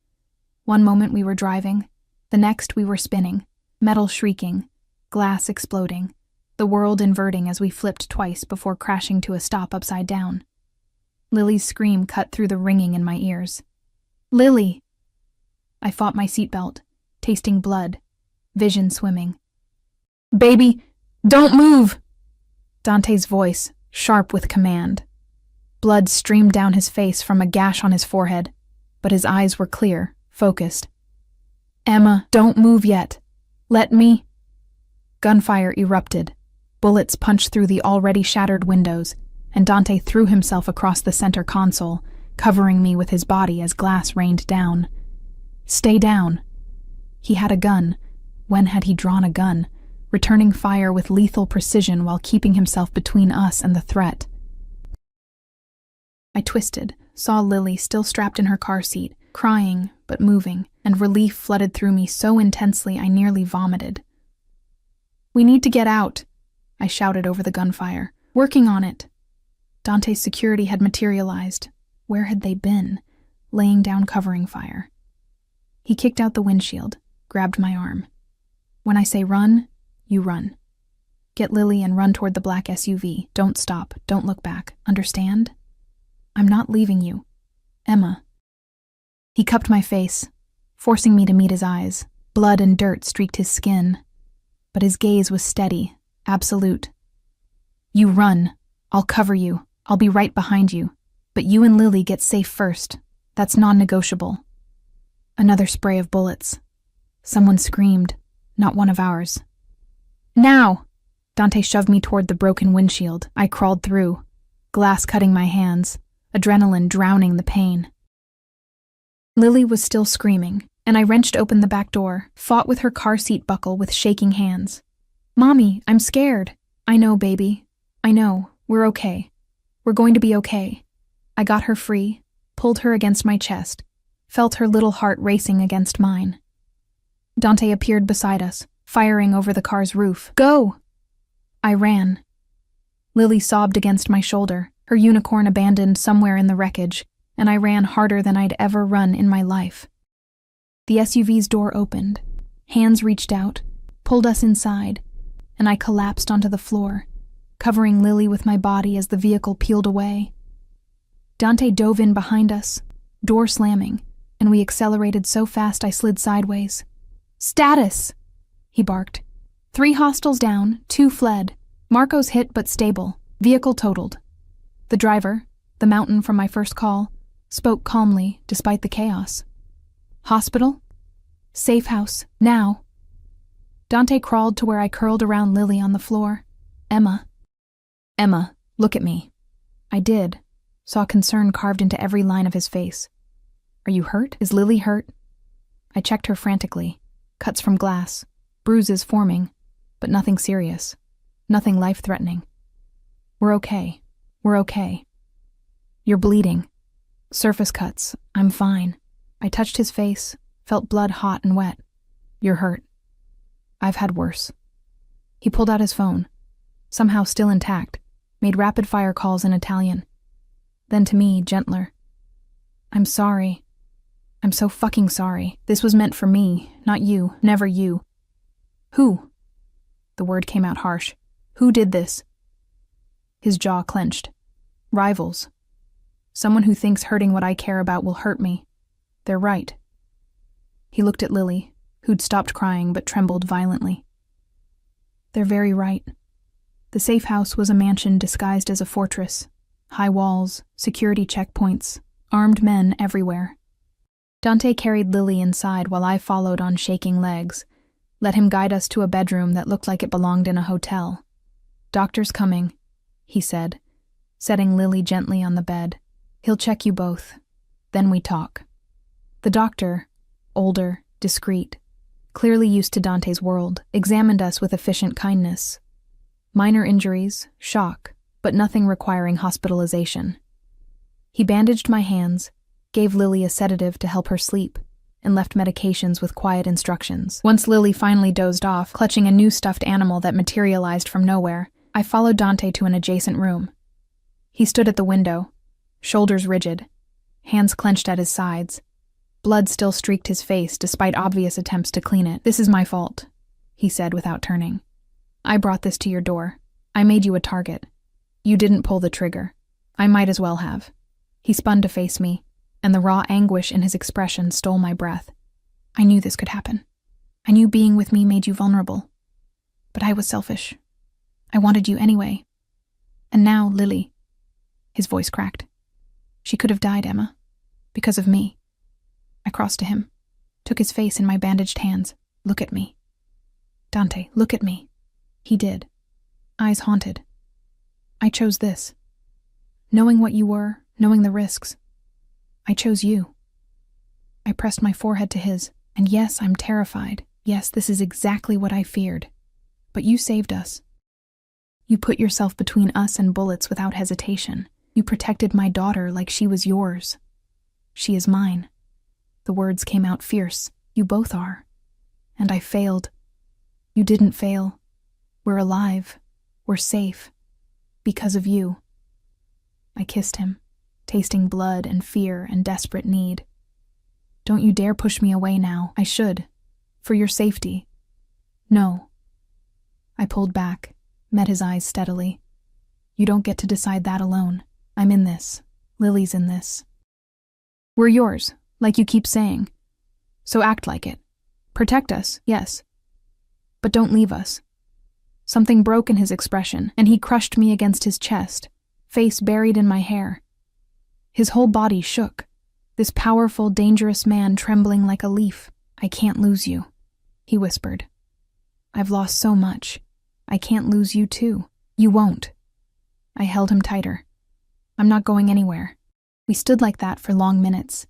A: One moment we were driving, the next we were spinning, metal shrieking, glass exploding, the world inverting as we flipped twice before crashing to a stop upside down. Lily's scream cut through the ringing in my ears. "Lily!" I fought my seatbelt, tasting blood, vision swimming. "Baby, don't move!" Dante's voice, sharp with command. Blood streamed down his face from a gash on his forehead, but his eyes were clear, focused. "Emma, don't move yet. Let me." Gunfire erupted. Bullets punched through the already shattered windows, and Dante threw himself across the center console, covering me with his body as glass rained down. "Stay down." He had a gun. When had he drawn a gun? Returning fire with lethal precision while keeping himself between us and the threat. I twisted, saw Lily still strapped in her car seat, crying but moving, and relief flooded through me so intensely I nearly vomited. "We need to get out," I shouted over the gunfire. "Working on it." Dante's security had materialized. Where had they been? Laying down covering fire. He kicked out the windshield, grabbed my arm. "When I say run, you run. Get Lily and run toward the black SUV. Don't stop, don't look back. Understand? I'm not leaving you. Emma." He cupped my face, forcing me to meet his eyes. Blood and dirt streaked his skin. But his gaze was steady, absolute. "You run. I'll cover you. I'll be right behind you. But you and Lily get safe first. That's non-negotiable." Another spray of bullets. Someone screamed, not one of ours. "Now!" Dante shoved me toward the broken windshield. I crawled through, glass cutting my hands, adrenaline drowning the pain. Lily was still screaming, and I wrenched open the back door, fought with her car seat buckle with shaking hands. "Mommy, I'm scared." "I know, baby. I know. We're okay. We're going to be okay." I got her free, pulled her against my chest, felt her little heart racing against mine. Dante appeared beside us, firing over the car's roof. "Go!" I ran. Lily sobbed against my shoulder, her unicorn abandoned somewhere in the wreckage, and I ran harder than I'd ever run in my life. The SUV's door opened. Hands reached out, pulled us inside, and I collapsed onto the floor, covering Lily with my body as the vehicle peeled away. Dante dove in behind us, door slamming, and we accelerated so fast I slid sideways. "Status!" he barked. 3 hostiles down, 2 fled. Marco's hit but stable. Vehicle totaled. The driver, the mountain from my first call, spoke calmly despite the chaos. "Hospital? Safe house, now." Dante crawled to where I curled around Lily on the floor. Emma, look at me." I did. Saw concern carved into every line of his face. Are you hurt? Is Lily hurt? I checked her frantically. Cuts from glass, bruises forming, but nothing serious. Nothing life-threatening. We're okay. We're okay. You're bleeding. Surface cuts. I'm fine. I touched his face, felt blood hot and wet. You're hurt. I've had worse. He pulled out his phone, somehow still intact, made rapid-fire calls in Italian. Then to me, gentler. I'm sorry. I'm so fucking sorry. This was meant for me, not you, never you. Who? The word came out harsh. Who did this? His jaw clenched. Rivals. Someone who thinks hurting what I care about will hurt me. They're right. He looked at Lily, who'd stopped crying but trembled violently. They're very right. The safe house was a mansion disguised as a fortress. High walls, security checkpoints, armed men everywhere. Dante carried Lily inside while I followed on shaking legs, let him guide us to a bedroom that looked like it belonged in a hotel. Doctor's coming, he said, setting Lily gently on the bed. He'll check you both. Then we talk. The doctor, older, discreet, clearly used to Dante's world, examined us with efficient kindness. Minor injuries, shock, but nothing requiring hospitalization. He bandaged my hands, gave Lily a sedative to help her sleep, and left medications with quiet instructions. Once Lily finally dozed off, clutching a new stuffed animal that materialized from nowhere, I followed Dante to an adjacent room. He stood at the window, shoulders rigid, hands clenched at his sides. Blood still streaked his face despite obvious attempts to clean it. This is my fault, he said without turning. I brought this to your door. I made you a target. You didn't pull the trigger. I might as well have. He spun to face me, and the raw anguish in his expression stole my breath. I knew this could happen. I knew being with me made you vulnerable. But I was selfish. I wanted you anyway. And now, Lily. His voice cracked. She could have died, Emma. Because of me. I crossed to him, took his face in my bandaged hands. Look at me. Dante, look at me. He did. Eyes haunted. I chose this. Knowing what you were, knowing the risks. I chose you. I pressed my forehead to his, and yes, I'm terrified. Yes, this is exactly what I feared. But you saved us. You put yourself between us and bullets without hesitation. You protected my daughter like she was yours. She is mine. The words came out fierce. You both are. And I failed. You didn't fail. We're alive. We're safe. Because of you. I kissed him, tasting blood and fear and desperate need. Don't you dare push me away now. I should. For your safety. No. I pulled back, met his eyes steadily. You don't get to decide that alone. I'm in this. Lily's in this. We're yours, like you keep saying. So act like it. Protect us, yes. But don't leave us. Something broke in his expression, and he crushed me against his chest, face buried in my hair. His whole body shook. This powerful, dangerous man trembling like a leaf. I can't lose you, he whispered. I've lost so much. I can't lose you too. You won't. I held him tighter. I'm not going anywhere. We stood like that for long minutes.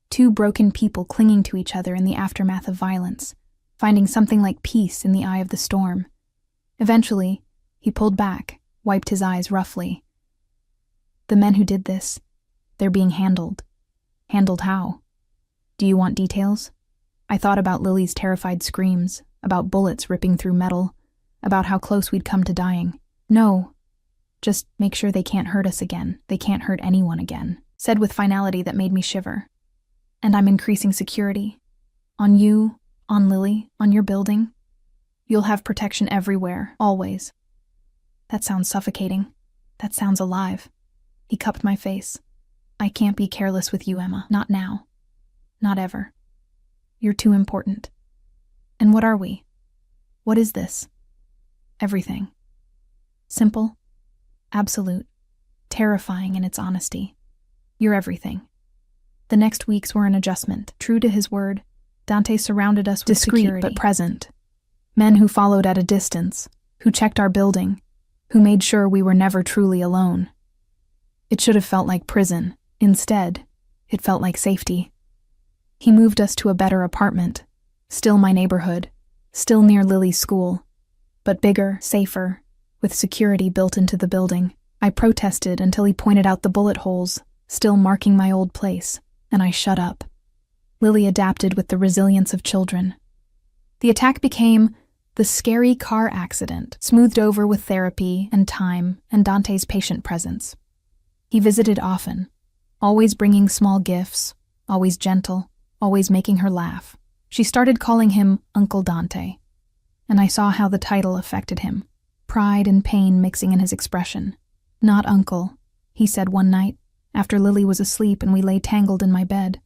A: Two broken people clinging to each other in the aftermath of violence, finding something like peace in the eye of the storm. Eventually, he pulled back, wiped his eyes roughly. The men who did this, they're being handled. Handled how? Do you want details? I thought about Lily's terrified screams, about bullets ripping through metal, about how close we'd come to dying. No. Just make sure they can't hurt us again. They can't hurt anyone again. Said with finality that made me shiver. And I'm increasing security. On you, on Lily, on your building. You'll have protection everywhere, always. That sounds suffocating. That sounds alive. He cupped my face. I can't be careless with you, Emma. Not now. Not ever. You're too important. And what are we? What is this? Everything. Simple. Absolute. Terrifying in its honesty. You're everything. The next weeks were an adjustment. True to his word, Dante surrounded us with
B: Discreet,
A: security, but present. Men who followed at a distance, who checked our building, who made sure we were never truly alone. It should have felt like prison. Instead, it felt like safety. He moved us to a better apartment, still my neighborhood, still near Lily's school, but bigger, safer, with security built into the building. I protested until he pointed out the bullet holes, still marking my old place, and I shut up. Lily adapted with the resilience of children. The attack became the scary car accident, smoothed over with therapy and time and Dante's patient presence. He visited often, always bringing small gifts, always gentle, always making her laugh. She started calling him Uncle Dante, and I saw how the title affected him, pride and pain mixing in his expression. "Not uncle," he said one night, after Lily was asleep and we lay tangled in my bed.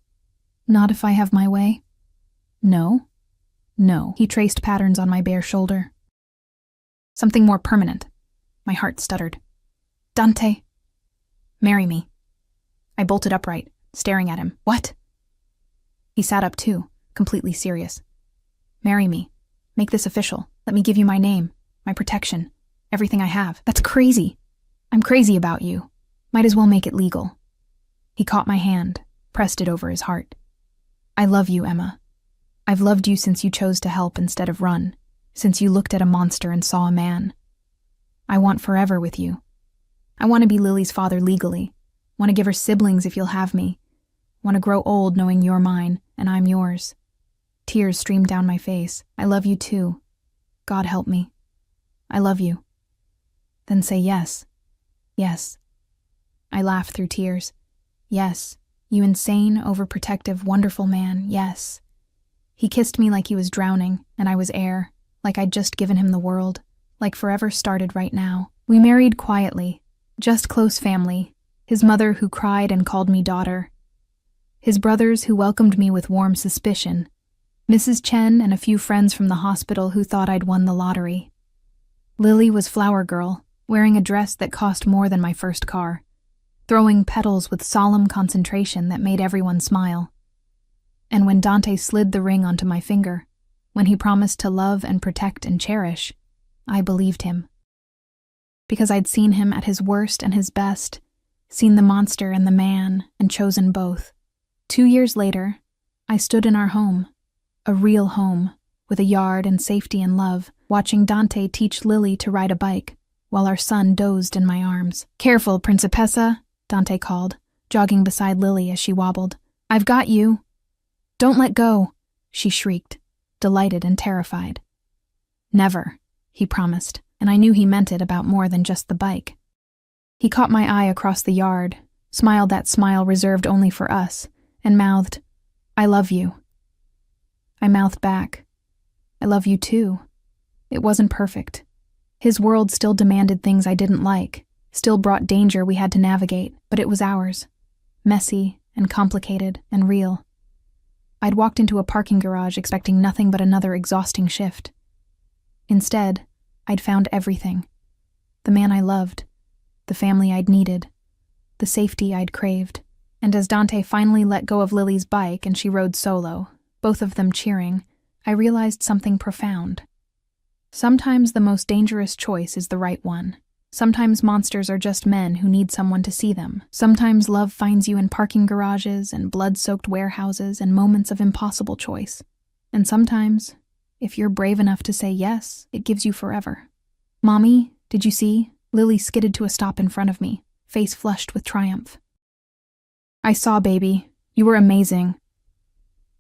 A: "Not if I have my way?" "No. No." He traced patterns on my bare shoulder. "Something more permanent." My heart stuttered. "Dante, marry me." I bolted upright, staring at him. "What?" He sat up too, completely serious. "Marry me. Make this official. Let me give you my name, my protection, everything I have." "That's crazy. I'm crazy about you. Might as well make it legal." He caught my hand, pressed it over his heart. "I love you, Emma. I've loved you since you chose to help instead of run, since you looked at a monster and saw a man. I want forever with you. I want to be Lily's father legally. Want to give her siblings if you'll have me. Want to grow old knowing you're mine and I'm yours." Tears streamed down my face. "I love you too. God help me. I love you." "Then say yes." "Yes." I laughed through tears. "Yes, you insane, overprotective, wonderful man, yes." He kissed me like he was drowning, and I was air, like I'd just given him the world, like forever started right now. We married quietly, just close family, his mother who cried and called me daughter, his brothers who welcomed me with warm suspicion, Mrs. Chen and a few friends from the hospital who thought I'd won the lottery. Lily was flower girl, wearing a dress that cost more than my first car, throwing petals with solemn concentration that made everyone smile. And when Dante slid the ring onto my finger, when he promised to love and protect and cherish, I believed him. Because I'd seen him at his worst and his best, seen the monster and the man, and chosen both. 2 years later, I stood in our home, a real home, with a yard and safety and love, watching Dante teach Lily to ride a bike, while our son dozed in my arms. "Careful, Principessa," Dante called, jogging beside Lily as she wobbled. "I've got you." "Don't let go," she shrieked, delighted and terrified. "Never," he promised, and I knew he meant it about more than just the bike. He caught my eye across the yard, smiled that smile reserved only for us, and mouthed, "I love you." I mouthed back, "I love you too." It wasn't perfect. His world still demanded things I didn't like, still brought danger we had to navigate, but it was ours. Messy and complicated and real. I'd walked into a parking garage expecting nothing but another exhausting shift. Instead, I'd found everything. The man I loved, the family I'd needed, the safety I'd craved. And as Dante finally let go of Lily's bike and she rode solo, both of them cheering, I realized something profound. Sometimes the most dangerous choice is the right one. Sometimes monsters are just men who need someone to see them. Sometimes love finds you in parking garages and blood-soaked warehouses and moments of impossible choice. And sometimes, if you're brave enough to say yes, it gives you forever. "Mommy, did you see?" Lily skidded to a stop in front of me, face flushed with triumph. "I saw, baby. You were amazing."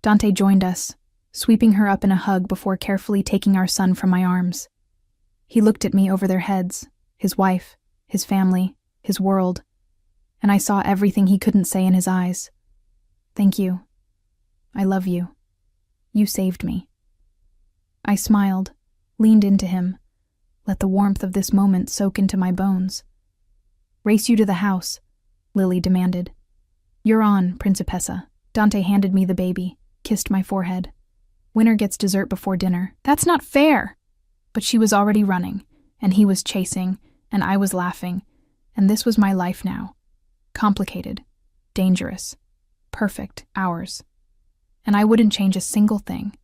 A: Dante joined us, sweeping her up in a hug before carefully taking our son from my arms. He looked at me over their heads, his wife, his family, his world, and I saw everything he couldn't say in his eyes. "Thank you. I love you. You saved me." I smiled, leaned into him, let the warmth of this moment soak into my bones. "Race you to the house," Lily demanded. "You're on, Principessa." Dante handed me the baby, kissed my forehead. "Winner gets dessert before dinner." "That's not fair!" But she was already running, and he was chasing, and I was laughing, and this was my life now. Complicated, dangerous, perfect, ours. And I wouldn't change a single thing.